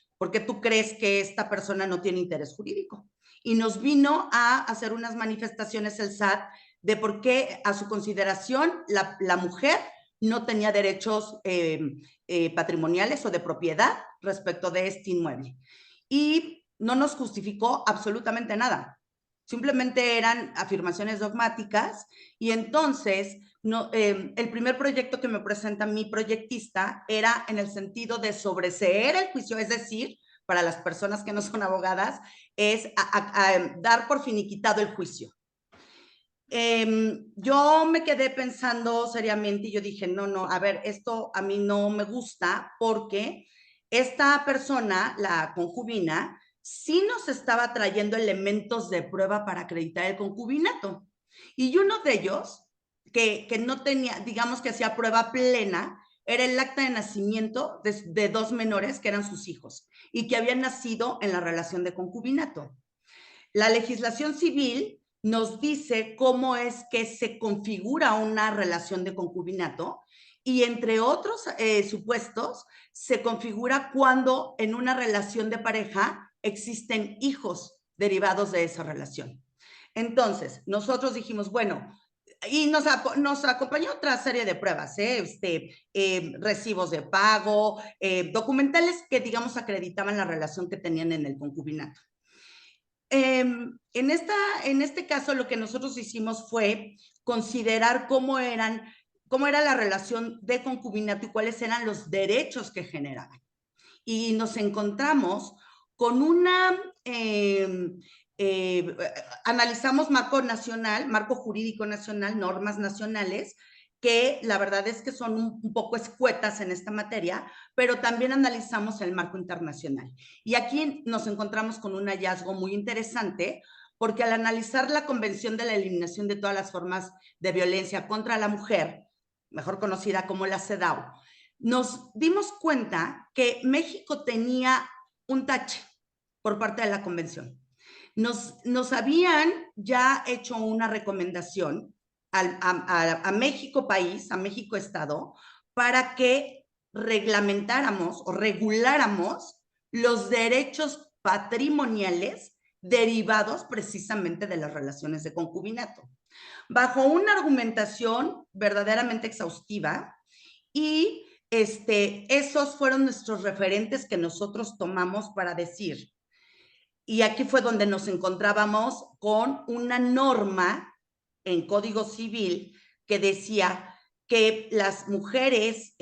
tú crees que esta persona no tiene interés jurídico? Y nos vino a hacer unas manifestaciones el SAT de por qué a su consideración la mujer no tenía derechos patrimoniales o de propiedad respecto de este inmueble. Y no nos justificó absolutamente nada. Simplemente eran afirmaciones dogmáticas, y entonces el primer proyecto que me presenta mi proyectista era en el sentido de sobreseer el juicio, es decir, para las personas que no son abogadas, es dar por finiquitado el juicio. Yo me quedé pensando seriamente y yo dije, no, a ver, esto a mí no me gusta, porque esta persona, la concubina, sí nos estaba trayendo elementos de prueba para acreditar el concubinato. Y uno de ellos, que no tenía, digamos que hacía prueba plena, era el acta de nacimiento de dos menores que eran sus hijos y que habían nacido en la relación de concubinato. La legislación civil nos dice cómo es que se configura una relación de concubinato, y entre otros supuestos se configura cuando en una relación de pareja existen hijos derivados de esa relación. Entonces, nosotros dijimos, bueno, Y nos acompañó otra serie de pruebas, recibos de pago, documentales que, digamos, acreditaban la relación que tenían en el concubinato. En este caso, lo que nosotros hicimos fue considerar cómo era la relación de concubinato y cuáles eran los derechos que generaban. Y nos encontramos con analizamos marco jurídico nacional, normas nacionales, que la verdad es que son un poco escuetas en esta materia, pero también analizamos el marco internacional. Y aquí nos encontramos con un hallazgo muy interesante, porque al analizar la Convención de la Eliminación de todas las formas de violencia contra la mujer, mejor conocida como la CEDAW, nos dimos cuenta que México tenía un tache por parte de la Convención. Nos habían ya hecho una recomendación a México país, a México Estado, para que reglamentáramos o reguláramos los derechos patrimoniales derivados precisamente de las relaciones de concubinato, bajo una argumentación verdaderamente exhaustiva. Y esos fueron nuestros referentes que nosotros tomamos para decir. Y aquí fue donde nos encontrábamos con una norma en Código Civil que decía que las mujeres,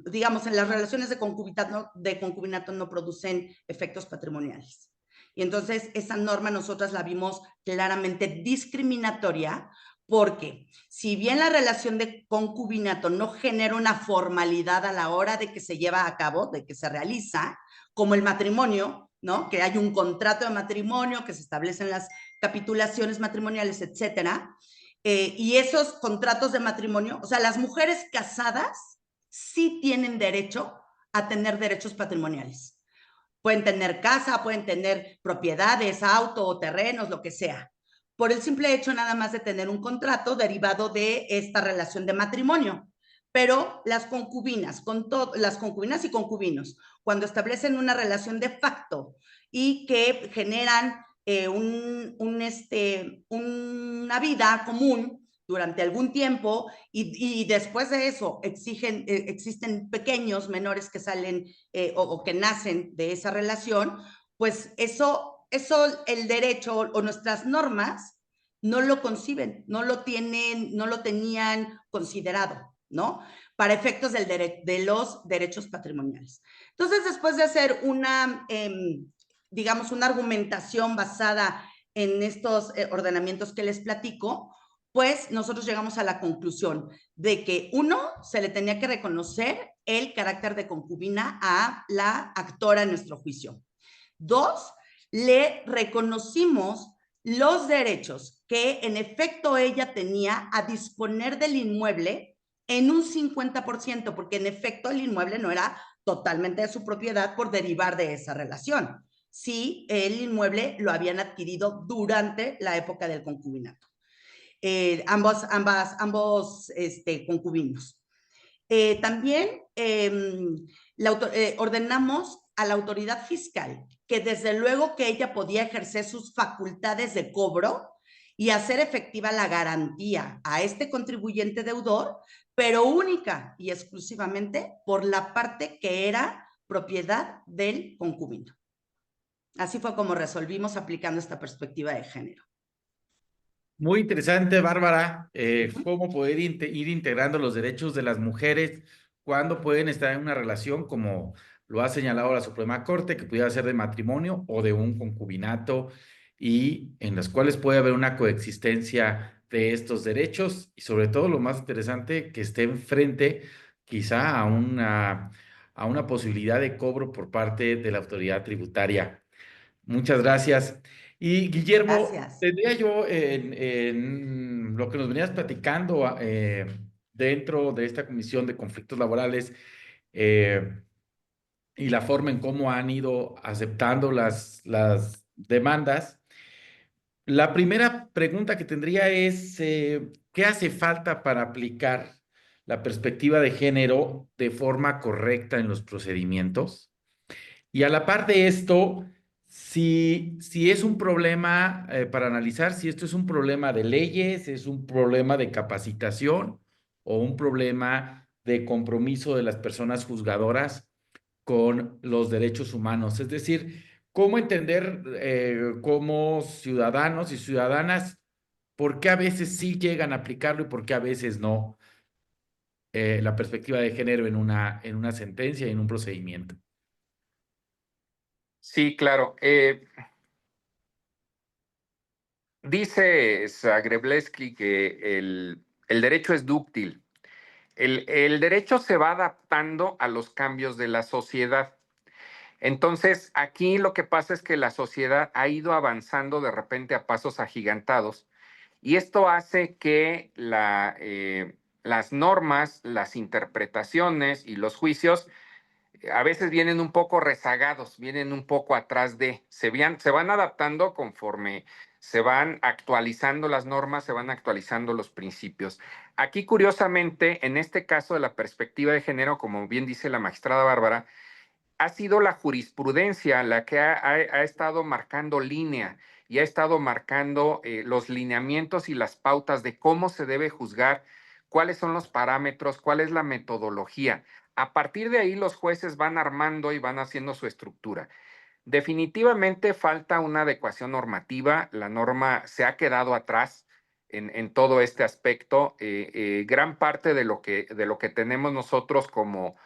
digamos, en las relaciones de concubinato no producen efectos patrimoniales. Y entonces esa norma nosotras la vimos claramente discriminatoria, porque si bien la relación de concubinato no genera una formalidad a la hora de que se lleva a cabo, de que se realiza, como el matrimonio, ¿no? Que hay un contrato de matrimonio, que se establecen las capitulaciones matrimoniales, etcétera. Y esos contratos de matrimonio, o sea, las mujeres casadas sí tienen derecho a tener derechos patrimoniales. Pueden tener casa, pueden tener propiedades, auto o terrenos, lo que sea, por el simple hecho nada más de tener un contrato derivado de esta relación de matrimonio. Pero las concubinas y concubinos, cuando establecen una relación de facto y que generan una vida común durante algún tiempo y después de eso existen pequeños menores que salen o que nacen de esa relación, pues eso el derecho o nuestras normas no lo conciben, no lo tenían considerado, ¿no? Para efectos de los derechos patrimoniales. Entonces, después de hacer digamos, una argumentación basada en estos ordenamientos que les platico, pues nosotros llegamos a la conclusión de que, uno, se le tenía que reconocer el carácter de concubina a la actora en nuestro juicio. Dos, le reconocimos los derechos que en efecto ella tenía a disponer del inmueble en un 50%, porque en efecto el inmueble no era totalmente de su propiedad por derivar de esa relación. Sí, el inmueble lo habían adquirido durante la época del concubinato. Ambos concubinos. También ordenamos a la autoridad fiscal que desde luego que ella podía ejercer sus facultades de cobro y hacer efectiva la garantía a este contribuyente deudor, pero única y exclusivamente por la parte que era propiedad del concubino. Así fue como resolvimos aplicando esta perspectiva de género. Muy interesante, Bárbara, cómo poder ir integrando los derechos de las mujeres cuando pueden estar en una relación, como lo ha señalado la Suprema Corte, que pudiera ser de matrimonio o de un concubinato, y en las cuales puede haber una coexistencia de estos derechos, y sobre todo lo más interesante, que estén frente quizá a una posibilidad de cobro por parte de la autoridad tributaria. Muchas gracias. Y Guillermo, Gracias. tendría yo en lo que nos venías platicando dentro de esta Comisión de Conflictos Laborales y la forma en cómo han ido aceptando las demandas. La primera pregunta que tendría es, ¿qué hace falta para aplicar la perspectiva de género de forma correcta en los procedimientos? Y a la par de esto, si es un problema para analizar si esto es un problema de leyes, es un problema de capacitación o un problema de compromiso de las personas juzgadoras con los derechos humanos. Es decir, cómo entender como ciudadanos y ciudadanas por qué a veces sí llegan a aplicarlo y por qué a veces no, la perspectiva de género en una sentencia y en un procedimiento. Sí, claro. Dice Zagrebleski que el derecho es dúctil. El derecho se va adaptando a los cambios de la sociedad. Entonces, aquí lo que pasa es que la sociedad ha ido avanzando de repente a pasos agigantados y esto hace que las normas, las interpretaciones y los juicios a veces vienen un poco rezagados, vienen un poco atrás se van adaptando conforme se van actualizando las normas, se van actualizando los principios. Aquí, curiosamente, en este caso de la perspectiva de género, como bien dice la magistrada Bárbara, ha sido la jurisprudencia la que ha estado marcando línea y ha estado marcando los lineamientos y las pautas de cómo se debe juzgar, cuáles son los parámetros, cuál es la metodología. A partir de ahí los jueces van armando y van haciendo su estructura. Definitivamente falta una adecuación normativa, la norma se ha quedado atrás en todo este aspecto. Gran parte de lo que tenemos nosotros como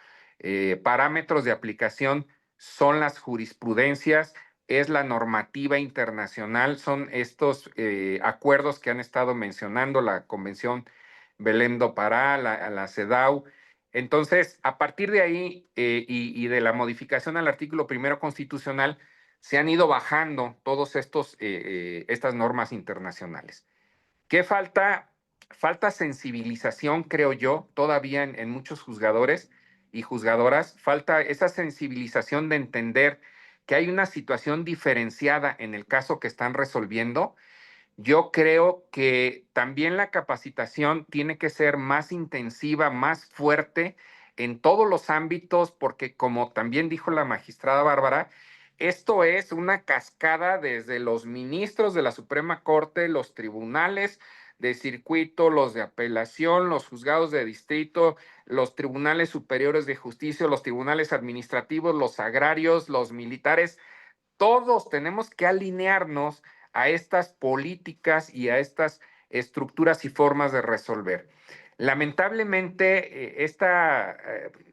parámetros de aplicación son las jurisprudencias, es la normativa internacional, son estos acuerdos que han estado mencionando, la Convención Belém do Pará, la CEDAW. Entonces, a partir de ahí y de la modificación al artículo primero constitucional, se han ido bajando todas estas normas internacionales. ¿Qué falta? Falta sensibilización, creo yo, todavía en muchos juzgadores y juzgadoras. Falta esa sensibilización de entender que hay una situación diferenciada en el caso que están resolviendo. Yo creo que también la capacitación tiene que ser más intensiva, más fuerte en todos los ámbitos, porque como también dijo la magistrada Bárbara, esto es una cascada desde los ministros de la Suprema Corte, los tribunales de circuito, los de apelación, los juzgados de distrito, los tribunales superiores de justicia, los tribunales administrativos, los agrarios, los militares. Todos tenemos que alinearnos a estas políticas y a estas estructuras y formas de resolver. Lamentablemente, esta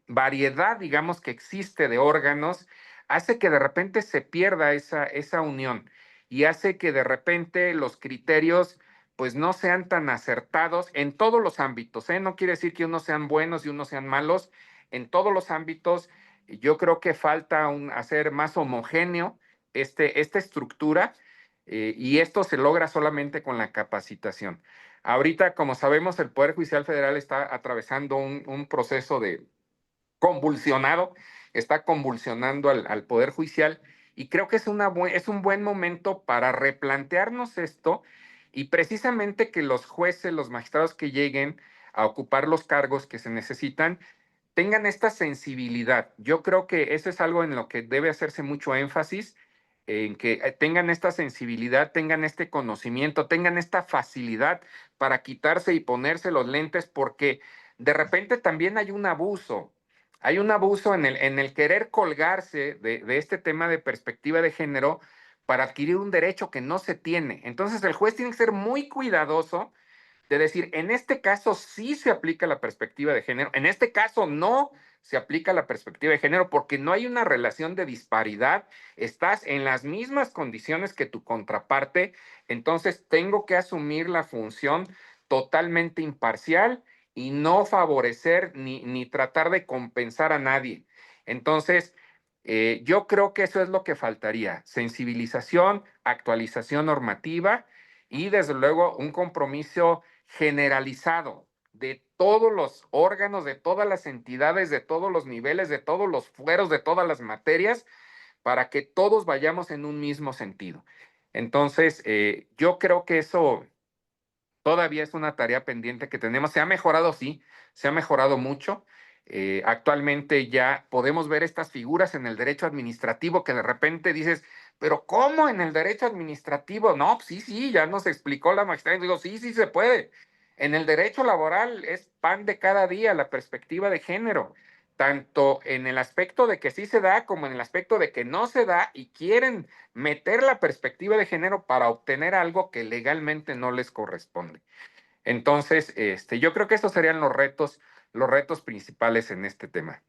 variedad, digamos, que existe de órganos, hace que de repente se pierda esa unión y hace que de repente los criterios pues no sean tan acertados en todos los ámbitos, ¿eh? No quiere decir que unos sean buenos y unos sean malos. En todos los ámbitos, yo creo que falta hacer más homogéneo esta estructura y esto se logra solamente con la capacitación. Ahorita, como sabemos, el Poder Judicial Federal está atravesando un proceso de convulsionado, está convulsionando al Poder Judicial y creo que es un buen momento para replantearnos esto y precisamente que los jueces, los magistrados que lleguen a ocupar los cargos que se necesitan, tengan esta sensibilidad. Yo creo que eso es algo en lo que debe hacerse mucho énfasis, en que tengan esta sensibilidad, tengan este conocimiento, tengan esta facilidad para quitarse y ponerse los lentes, porque de repente también hay un abuso. Hay un abuso en el querer colgarse de este tema de perspectiva de género para adquirir un derecho que no se tiene. Entonces el juez tiene que ser muy cuidadoso de decir, en este caso sí se aplica la perspectiva de género, en este caso no se aplica la perspectiva de género porque no hay una relación de disparidad, estás en las mismas condiciones que tu contraparte, entonces tengo que asumir la función totalmente imparcial y no favorecer ni tratar de compensar a nadie. Entonces, yo creo que eso es lo que faltaría, sensibilización, actualización normativa y desde luego un compromiso generalizado de todos los órganos, de todas las entidades, de todos los niveles, de todos los fueros, de todas las materias, para que todos vayamos en un mismo sentido. Entonces, yo creo que eso todavía es una tarea pendiente que tenemos. Se ha mejorado, sí, se ha mejorado mucho. Actualmente ya podemos ver estas figuras en el derecho administrativo que de repente dices, pero ¿cómo en el derecho administrativo? No, pues sí, ya nos explicó la magistrada. Y digo, sí se puede. En el derecho laboral es pan de cada día la perspectiva de género, tanto en el aspecto de que sí se da como en el aspecto de que no se da y quieren meter la perspectiva de género para obtener algo que legalmente no les corresponde. Entonces, yo creo que estos serían los retos principales en este tema.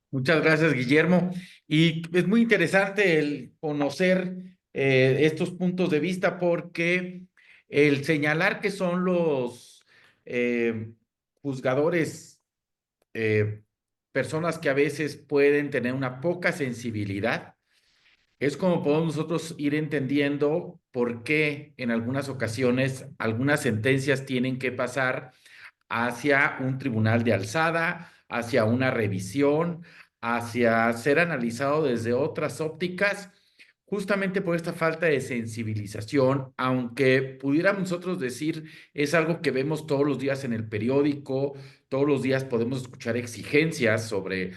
Muchas gracias, Guillermo. Y es muy interesante el conocer estos puntos de vista porque el señalar que son los juzgadores, personas que a veces pueden tener una poca sensibilidad, es como podemos nosotros ir entendiendo por qué en algunas ocasiones algunas sentencias tienen que pasar hacia un tribunal de alzada, hacia una revisión, hacia ser analizado desde otras ópticas, justamente por esta falta de sensibilización, aunque pudiéramos nosotros decir es algo que vemos todos los días en el periódico, todos los días podemos escuchar exigencias sobre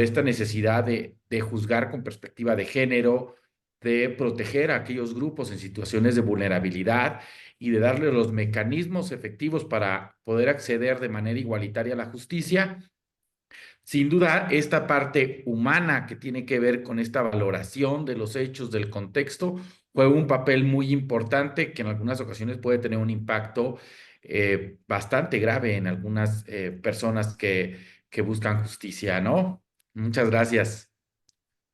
esta necesidad de juzgar con perspectiva de género, de proteger a aquellos grupos en situaciones de vulnerabilidad y de darle los mecanismos efectivos para poder acceder de manera igualitaria a la justicia. Sin duda, esta parte humana que tiene que ver con esta valoración de los hechos, del contexto, juega un papel muy importante que en algunas ocasiones puede tener un impacto bastante grave en algunas personas que buscan justicia, ¿no? Muchas gracias.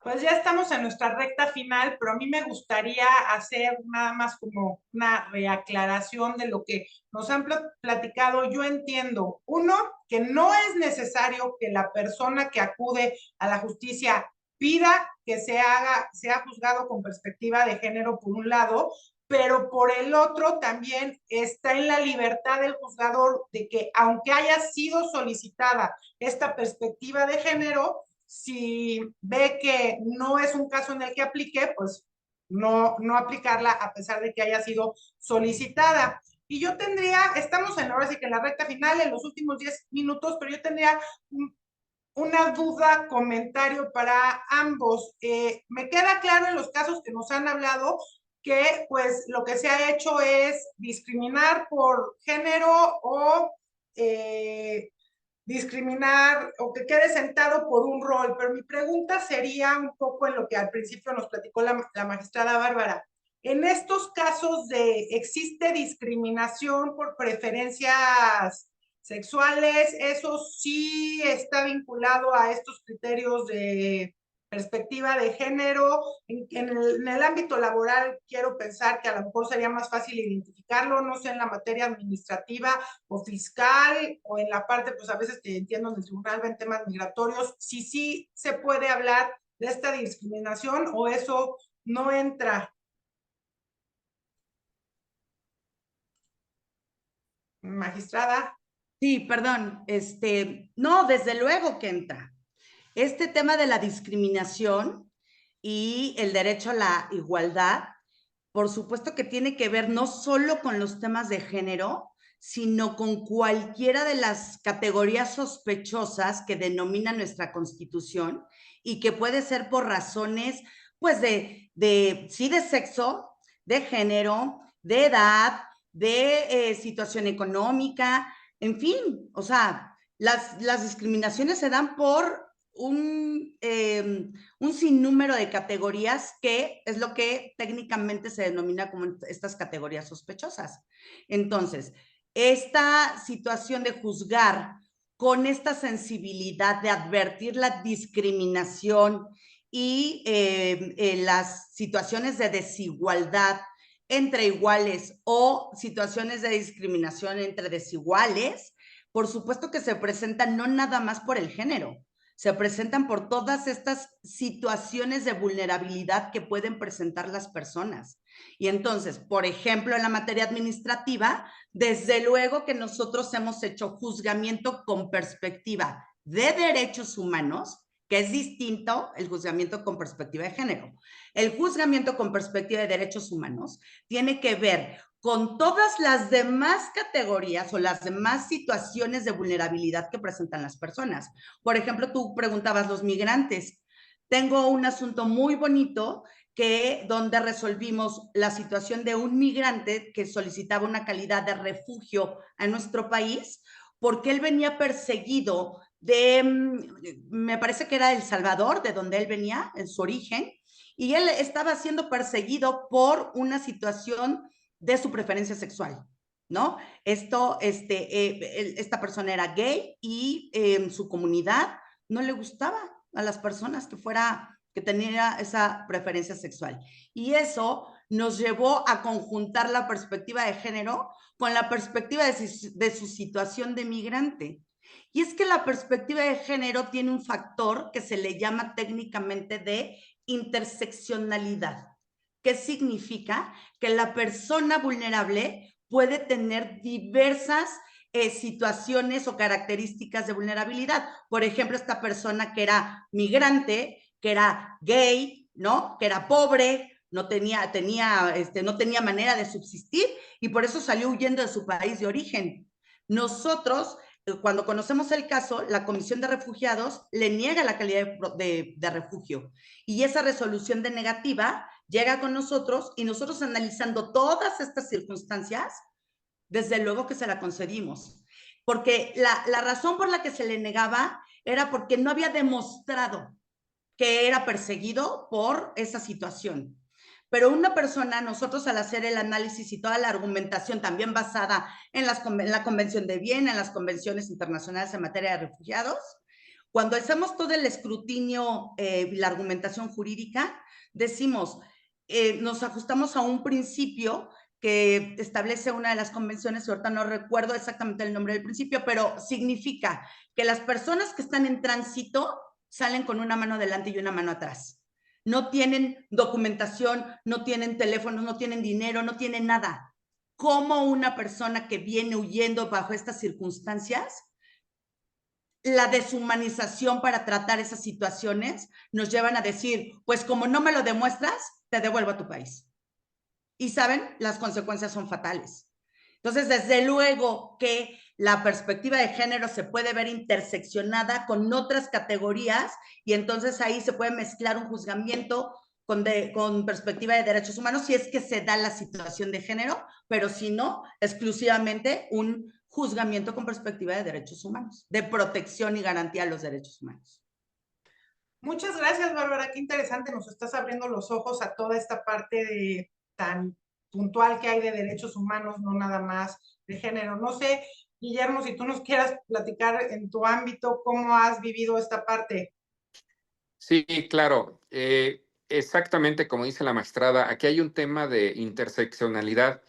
Pues ya estamos en nuestra recta final, pero a mí me gustaría hacer nada más como una reaclaración de lo que nos han platicado. Yo entiendo, uno, que no es necesario que la persona que acude a la justicia pida que sea juzgado con perspectiva de género por un lado, pero por el otro también está en la libertad del juzgador de que aunque haya sido solicitada esta perspectiva de género, si ve que no es un caso en el que aplique, pues no aplicarla a pesar de que haya sido solicitada. Y yo estamos ahora sí que en la recta final, en los últimos 10 minutos, pero yo tendría una duda, comentario para ambos. Me queda claro en los casos que nos han hablado que pues lo que se ha hecho es discriminar por género o discriminar o que quede sentado por un rol, pero mi pregunta sería un poco en lo que al principio nos platicó la magistrada Bárbara. En estos casos existe discriminación por preferencias sexuales, eso sí está vinculado a estos criterios de perspectiva de género. En el ámbito laboral quiero pensar que a lo mejor sería más fácil identificarlo, no sé, en la materia administrativa o fiscal o en la parte, pues a veces que entiendo en el tribunal en temas migratorios, si sí se puede hablar de esta discriminación o eso no entra. Magistrada. Sí, perdón, no, desde luego que entra. Este tema de la discriminación y el derecho a la igualdad, por supuesto que tiene que ver no solo con los temas de género, sino con cualquiera de las categorías sospechosas que denomina nuestra Constitución y que puede ser por razones, pues, sí, de sexo, de género, de edad, de situación económica, en fin, o sea, las discriminaciones se dan por un sinnúmero de categorías que es lo que técnicamente se denomina como estas categorías sospechosas. Entonces, esta situación de juzgar con esta sensibilidad de advertir la discriminación y las situaciones de desigualdad entre iguales o situaciones de discriminación entre desiguales, por supuesto que se presentan no nada más por el género, se presentan por todas estas situaciones de vulnerabilidad que pueden presentar las personas. Y entonces, por ejemplo, en la materia administrativa, desde luego que nosotros hemos hecho juzgamiento con perspectiva de derechos humanos, que es distinto el juzgamiento con perspectiva de género. El juzgamiento con perspectiva de derechos humanos tiene que ver con todas las demás categorías o las demás situaciones de vulnerabilidad que presentan las personas. Por ejemplo, tú preguntabas los migrantes. Tengo un asunto muy bonito donde resolvimos la situación de un migrante que solicitaba una calidad de refugio a nuestro país, porque él venía perseguido me parece que era El Salvador, de donde él venía, en su origen, y él estaba siendo perseguido por una situación de su preferencia sexual, ¿no? Esta persona era gay y su comunidad no le gustaba a las personas que tenía esa preferencia sexual. Y eso nos llevó a conjuntar la perspectiva de género con la perspectiva de su situación de migrante. Y es que la perspectiva de género tiene un factor que se le llama técnicamente de interseccionalidad. ¿Qué significa? Que la persona vulnerable puede tener diversas situaciones o características de vulnerabilidad. Por ejemplo, esta persona que era migrante, que era gay, ¿no? Que era pobre, no tenía manera de subsistir y por eso salió huyendo de su país de origen. Nosotros, cuando conocemos el caso, la Comisión de Refugiados le niega la calidad de refugio y esa resolución de negativa llega con nosotros y nosotros analizando todas estas circunstancias, desde luego que se la concedimos. Porque la razón por la que se le negaba era porque no había demostrado que era perseguido por esa situación. Pero una persona, nosotros al hacer el análisis y toda la argumentación también basada en la Convención de Viena, en las convenciones internacionales en materia de refugiados, cuando hacemos todo el escrutinio y la argumentación jurídica, decimos, nos ajustamos a un principio que establece una de las convenciones, ahorita no recuerdo exactamente el nombre del principio, pero significa que las personas que están en tránsito salen con una mano adelante y una mano atrás. No tienen documentación, no tienen teléfonos, no tienen dinero, no tienen nada. ¿Cómo una persona que viene huyendo bajo estas circunstancias, la deshumanización para tratar esas situaciones nos llevan a decir, pues como no me lo demuestras, te devuelvo a tu país? Y saben, las consecuencias son fatales. Entonces, desde luego que la perspectiva de género se puede ver interseccionada con otras categorías y entonces ahí se puede mezclar un juzgamiento con perspectiva de derechos humanos si es que se da la situación de género, pero si no, exclusivamente un juzgamiento con perspectiva de derechos humanos, de protección y garantía de los derechos humanos. Muchas gracias, Bárbara. Qué interesante. Nos estás abriendo los ojos a toda esta parte tan puntual que hay de derechos humanos, no nada más de género. No sé, Guillermo, si tú nos quieras platicar en tu ámbito, ¿cómo has vivido esta parte? Sí, claro. Exactamente como dice la magistrada, aquí hay un tema de interseccionalidad,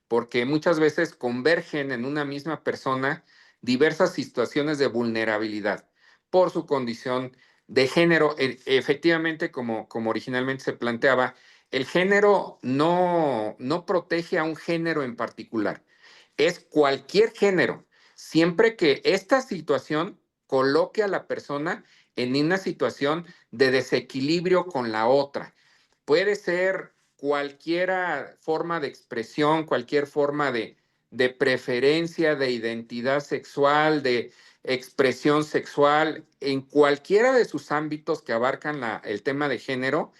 porque muchas veces convergen en una misma persona diversas situaciones de vulnerabilidad por su condición de género. Efectivamente, como originalmente se planteaba, el género no protege a un género en particular, es cualquier género, siempre que esta situación coloque a la persona en una situación de desequilibrio con la otra. Puede ser cualquier forma de expresión, cualquier forma de preferencia, de identidad sexual, de expresión sexual, en cualquiera de sus ámbitos que abarcan el tema de género,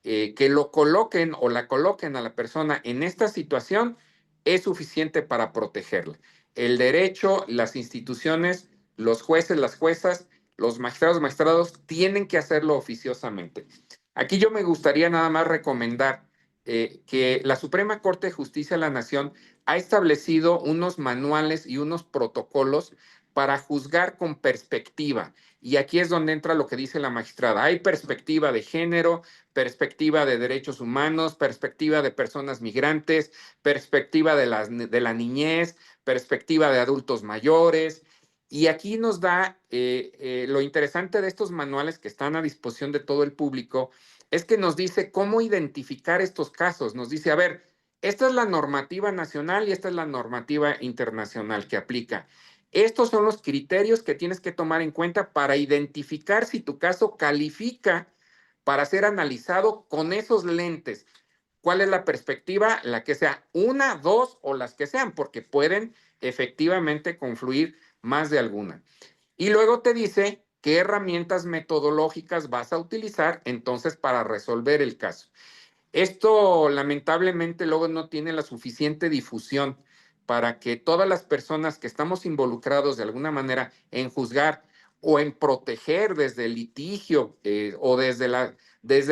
que lo coloquen o la coloquen a la persona en esta situación es suficiente para protegerla. El derecho, las instituciones, los jueces, las juezas, los magistrados tienen que hacerlo oficiosamente. Aquí yo me gustaría nada más recomendar que la Suprema Corte de Justicia de la Nación ha establecido unos manuales y unos protocolos para juzgar con perspectiva. Y aquí es donde entra lo que dice la magistrada. Hay perspectiva de género, perspectiva de derechos humanos, perspectiva de personas migrantes, perspectiva de la niñez, perspectiva de adultos mayores. Y aquí nos da lo interesante de estos manuales que están a disposición de todo el público, es que nos dice cómo identificar estos casos. Nos dice, a ver, esta es la normativa nacional y esta es la normativa internacional que aplica. Estos son los criterios que tienes que tomar en cuenta para identificar si tu caso califica para ser analizado con esos lentes. ¿Cuál es la perspectiva? La que sea una, dos o las que sean, porque pueden efectivamente confluir más de alguna. Y luego te dice qué herramientas metodológicas vas a utilizar entonces para resolver el caso. Esto lamentablemente luego no tiene la suficiente difusión para que todas las personas que estamos involucrados de alguna manera en juzgar o en proteger desde el litigio o desde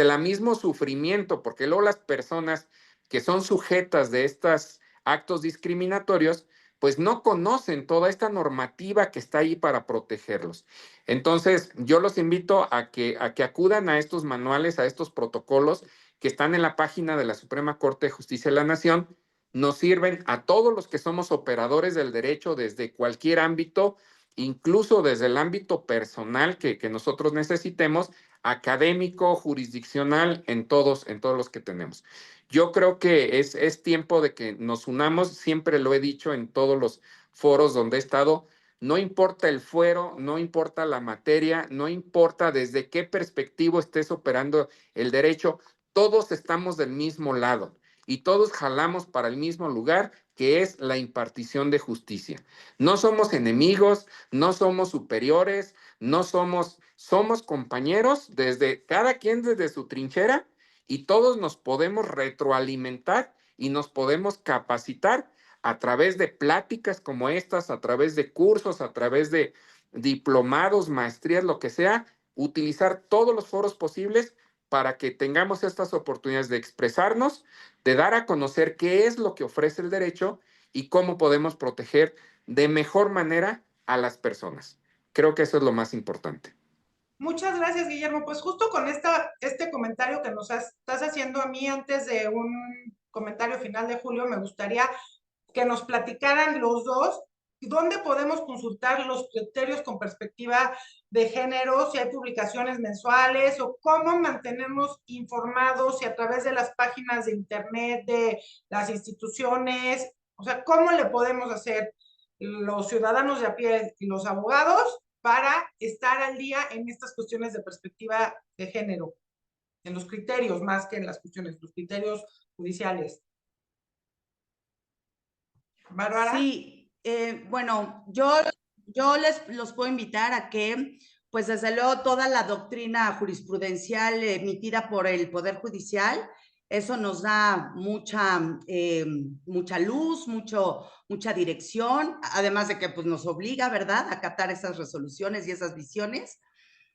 la mismo sufrimiento, porque luego las personas que son sujetas de estos actos discriminatorios, pues no conocen toda esta normativa que está ahí para protegerlos. Entonces, yo los invito a que acudan a estos manuales, a estos protocolos que están en la página de la Suprema Corte de Justicia de la Nación. Nos sirven a todos los que somos operadores del derecho desde cualquier ámbito, incluso desde el ámbito personal que nosotros necesitemos, académico, jurisdiccional, en todos los que tenemos. Yo creo que es tiempo de que nos unamos, siempre lo he dicho en todos los foros donde he estado, no importa el fuero, no importa la materia, no importa desde qué perspectiva estés operando el derecho, todos estamos del mismo lado y todos jalamos para el mismo lugar, que es la impartición de justicia. No somos enemigos, no somos superiores, no somos compañeros desde cada quien desde su trinchera y todos nos podemos retroalimentar y nos podemos capacitar a través de pláticas como estas, a través de cursos, a través de diplomados, maestrías, lo que sea, utilizar todos los foros posibles para que tengamos estas oportunidades de expresarnos, de dar a conocer qué es lo que ofrece el derecho y cómo podemos proteger de mejor manera a las personas. Creo que eso es lo más importante. Muchas gracias, Guillermo. Pues justo con este comentario que estás haciendo a mí antes de un comentario final de Julio, me gustaría que nos platicaran los dos dónde podemos consultar los criterios con perspectiva de género, si hay publicaciones mensuales o cómo mantenemos informados, si a través de las páginas de internet de las instituciones, o sea, cómo le podemos hacer los ciudadanos de a pie y los abogados para estar al día en estas cuestiones de perspectiva de género, en los criterios más que en las cuestiones, los criterios judiciales. Bárbara. Sí, bueno, yo los puedo invitar a que, pues desde luego, toda la doctrina jurisprudencial emitida por el Poder Judicial, eso nos da mucha luz, mucha dirección, además de que pues, nos obliga, ¿verdad?, a acatar esas resoluciones y esas visiones.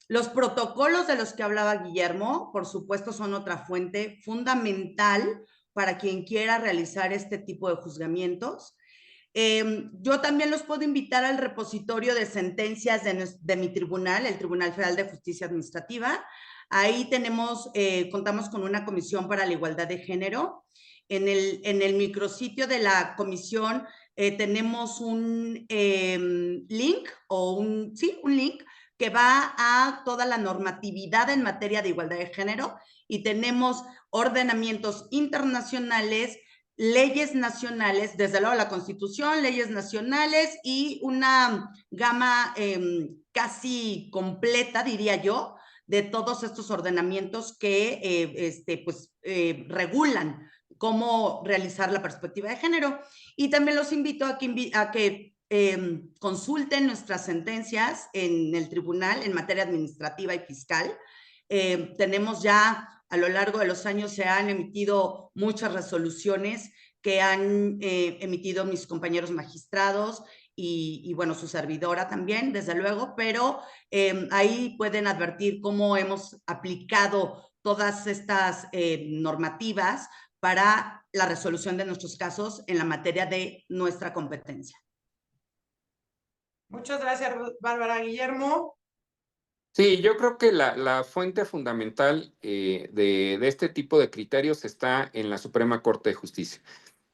Los protocolos de los que hablaba Guillermo, por supuesto, son otra fuente fundamental para quien quiera realizar este tipo de juzgamientos. Yo también los puedo invitar al repositorio de sentencias de mi tribunal, el Tribunal Federal de Justicia Administrativa. Ahí contamos con una comisión para la igualdad de género. En el micrositio de la comisión tenemos un link un link que va a toda la normatividad en materia de igualdad de género y tenemos ordenamientos internacionales, leyes nacionales, desde luego la Constitución, leyes nacionales y una gama casi completa, diría yo, de todos estos ordenamientos que regulan cómo realizar la perspectiva de género. Y también los invito a que consulten nuestras sentencias en el tribunal en materia administrativa y fiscal. Tenemos ya a lo largo de los años se han emitido muchas resoluciones que han emitido mis compañeros magistrados y bueno, su servidora también, desde luego, pero ahí pueden advertir cómo hemos aplicado todas estas normativas para la resolución de nuestros casos en la materia de nuestra competencia. Muchas gracias, Bárbara. Guillermo. Sí, yo creo que la fuente fundamental de este tipo de criterios está en la Suprema Corte de Justicia.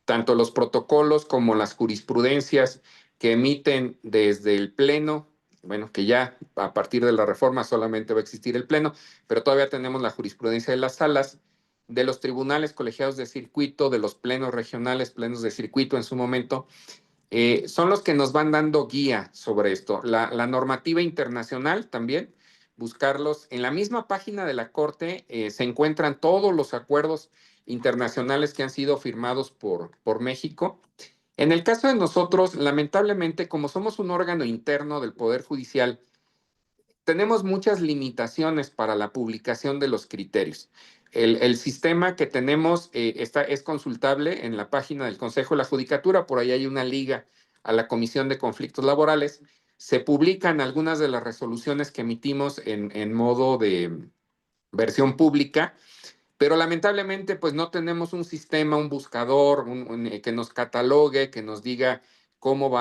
Tanto los protocolos como las jurisprudencias que emiten desde el Pleno, bueno, que ya a partir de la reforma solamente va a existir el Pleno, pero todavía tenemos la jurisprudencia de las salas, de los tribunales colegiados de circuito, de los plenos regionales, plenos de circuito en su momento, son los que nos van dando guía sobre esto. La normativa internacional también, buscarlos. En la misma página de la Corte se encuentran todos los acuerdos internacionales que han sido firmados por México. En el caso de nosotros, lamentablemente, como somos un órgano interno del Poder Judicial, tenemos muchas limitaciones para la publicación de los criterios. El sistema que tenemos es consultable en la página del Consejo de la Judicatura, por ahí hay una liga a la Comisión de Conflictos Laborales. Se publican algunas de las resoluciones que emitimos en modo de versión pública, pero lamentablemente pues no tenemos un sistema, un buscador que nos catalogue, que nos diga cómo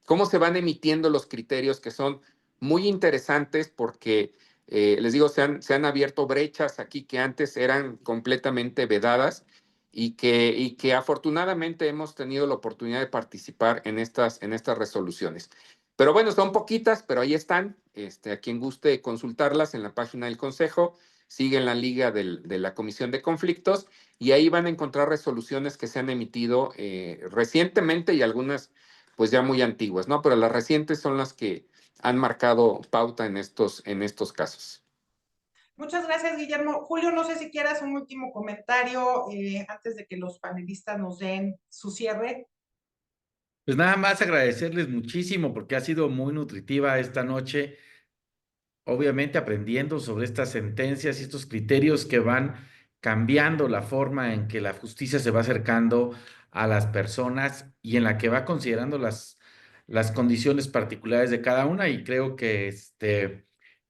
cómo se van emitiendo los criterios, que son muy interesantes porque les digo, se han abierto brechas aquí que antes eran completamente vedadas y que afortunadamente hemos tenido la oportunidad de participar en estas resoluciones. Pero bueno, son poquitas, pero ahí están. A quien guste consultarlas en la página del Consejo, siguen la liga de la Comisión de Conflictos y ahí van a encontrar resoluciones que se han emitido recientemente y algunas pues ya muy antiguas, ¿no? Pero las recientes son las que han marcado pauta en estos casos. Muchas gracias, Guillermo. Julio, no sé si quieras un último comentario antes de que los panelistas nos den su cierre. Pues nada más agradecerles muchísimo porque ha sido muy nutritiva esta noche, obviamente aprendiendo sobre estas sentencias y estos criterios que van cambiando la forma en que la justicia se va acercando a las personas y en la que va considerando las condiciones particulares de cada una. Y creo que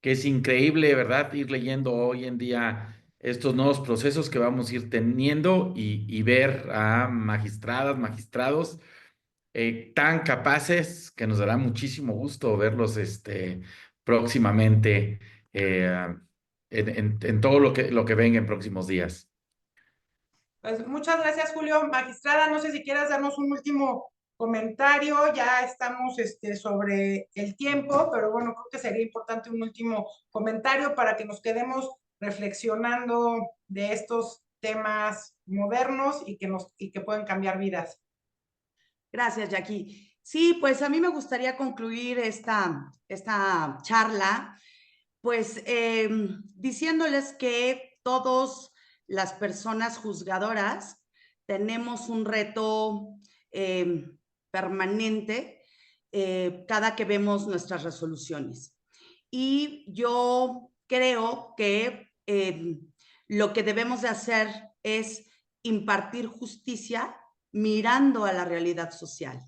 es increíble, ¿verdad? Ir leyendo hoy en día estos nuevos procesos que vamos a ir teniendo y ver a magistradas, magistrados tan capaces que nos dará muchísimo gusto verlos próximamente en todo lo que venga en próximos días. Pues muchas gracias, Julio. Magistrada, no sé si quieras darnos un último comentario. Ya estamos sobre el tiempo, pero bueno, creo que sería importante un último comentario para que nos quedemos reflexionando de estos temas modernos y que pueden cambiar vidas. Gracias, Jackie. Sí, pues a mí me gustaría concluir esta charla, pues diciéndoles que todas las personas juzgadoras tenemos un reto permanente cada que vemos nuestras resoluciones. Y yo creo que lo que debemos de hacer es impartir justicia mirando a la realidad social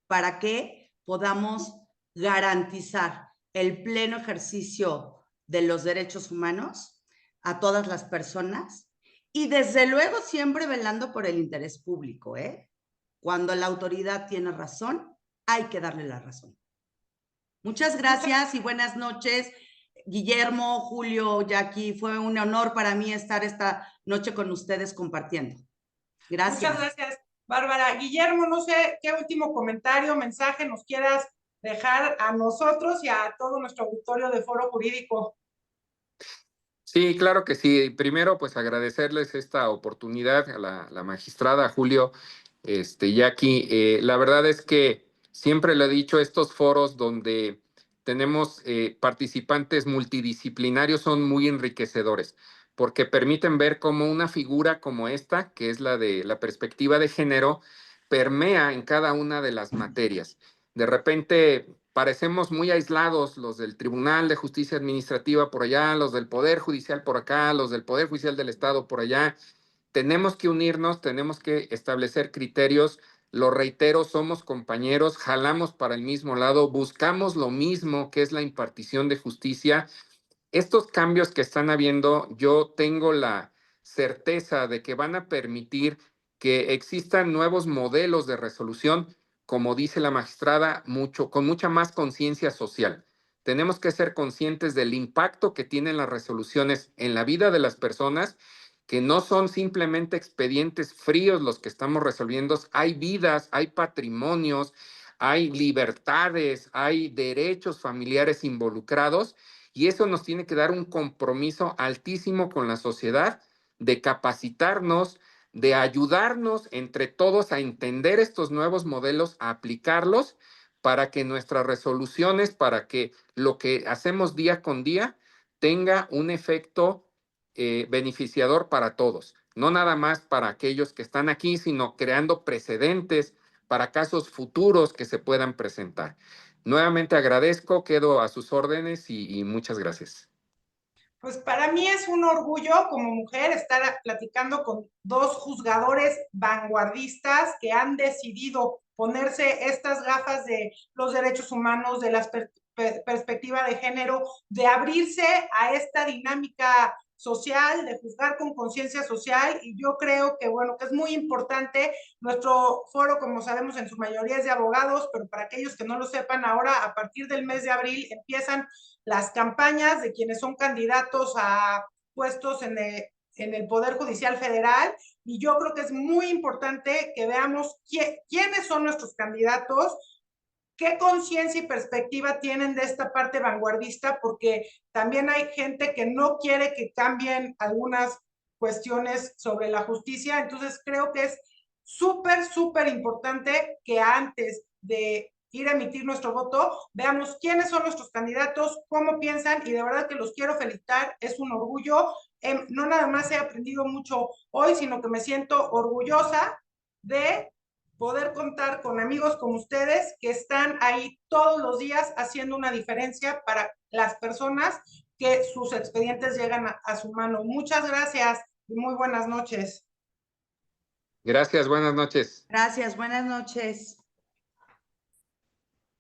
para que podamos garantizar el pleno ejercicio de los derechos humanos a todas las personas y desde luego siempre velando por el interés público, ¿eh? Cuando la autoridad tiene razón, hay que darle la razón. Muchas gracias y buenas noches. Guillermo, Julio, Jackie, fue un honor para mí estar esta noche con ustedes compartiendo. Gracias. Muchas gracias, Bárbara. Guillermo, no sé qué último comentario, mensaje nos quieras dejar a nosotros y a todo nuestro auditorio de Foro Jurídico. Sí, claro que sí. Primero, pues agradecerles esta oportunidad a la magistrada, a Julio, Jackie. La verdad es que siempre lo he dicho, estos foros donde tenemos participantes multidisciplinarios son muy enriquecedores, porque permiten ver cómo una figura como esta, que es la de la perspectiva de género, permea en cada una de las materias. De repente parecemos muy aislados, los del Tribunal de Justicia Administrativa por allá, los del Poder Judicial por acá, los del Poder Judicial del Estado por allá. Tenemos que unirnos, tenemos que establecer criterios. Lo reitero, somos compañeros, jalamos para el mismo lado, buscamos lo mismo, que es la impartición de justicia. Estos cambios que están habiendo, yo tengo la certeza de que van a permitir que existan nuevos modelos de resolución, como dice la magistrada, con mucha más conciencia social. Tenemos que ser conscientes del impacto que tienen las resoluciones en la vida de las personas, que no son simplemente expedientes fríos los que estamos resolviendo. Hay vidas, hay patrimonios, hay libertades, hay derechos familiares involucrados, y eso nos tiene que dar un compromiso altísimo con la sociedad de capacitarnos, de ayudarnos entre todos a entender estos nuevos modelos, a aplicarlos para que nuestras resoluciones, para que lo que hacemos día con día tenga un efecto beneficiador para todos, no nada más para aquellos que están aquí, sino creando precedentes para casos futuros que se puedan presentar. Nuevamente agradezco, quedo a sus órdenes y muchas gracias. Pues para mí es un orgullo como mujer estar platicando con dos juzgadores vanguardistas que han decidido ponerse estas gafas de los derechos humanos, de la perspectiva de género, de abrirse a esta dinámica social, de juzgar con conciencia social, y yo creo que, bueno, que es muy importante. Nuestro foro, como sabemos, en su mayoría es de abogados, pero para aquellos que no lo sepan, ahora a partir del mes de abril empiezan las campañas de quienes son candidatos a puestos en el Poder Judicial Federal, y yo creo que es muy importante que veamos quiénes son nuestros candidatos, qué conciencia y perspectiva tienen de esta parte vanguardista, porque también hay gente que no quiere que cambien algunas cuestiones sobre la justicia. Entonces creo que es súper, súper importante que antes de ir a emitir nuestro voto, veamos quiénes son nuestros candidatos, cómo piensan, y de verdad que los quiero felicitar, es un orgullo. No nada más he aprendido mucho hoy, sino que me siento orgullosa de poder contar con amigos como ustedes que están ahí todos los días haciendo una diferencia para las personas que sus expedientes llegan a su mano. Muchas gracias y muy buenas noches. Gracias, buenas noches. Gracias, buenas noches.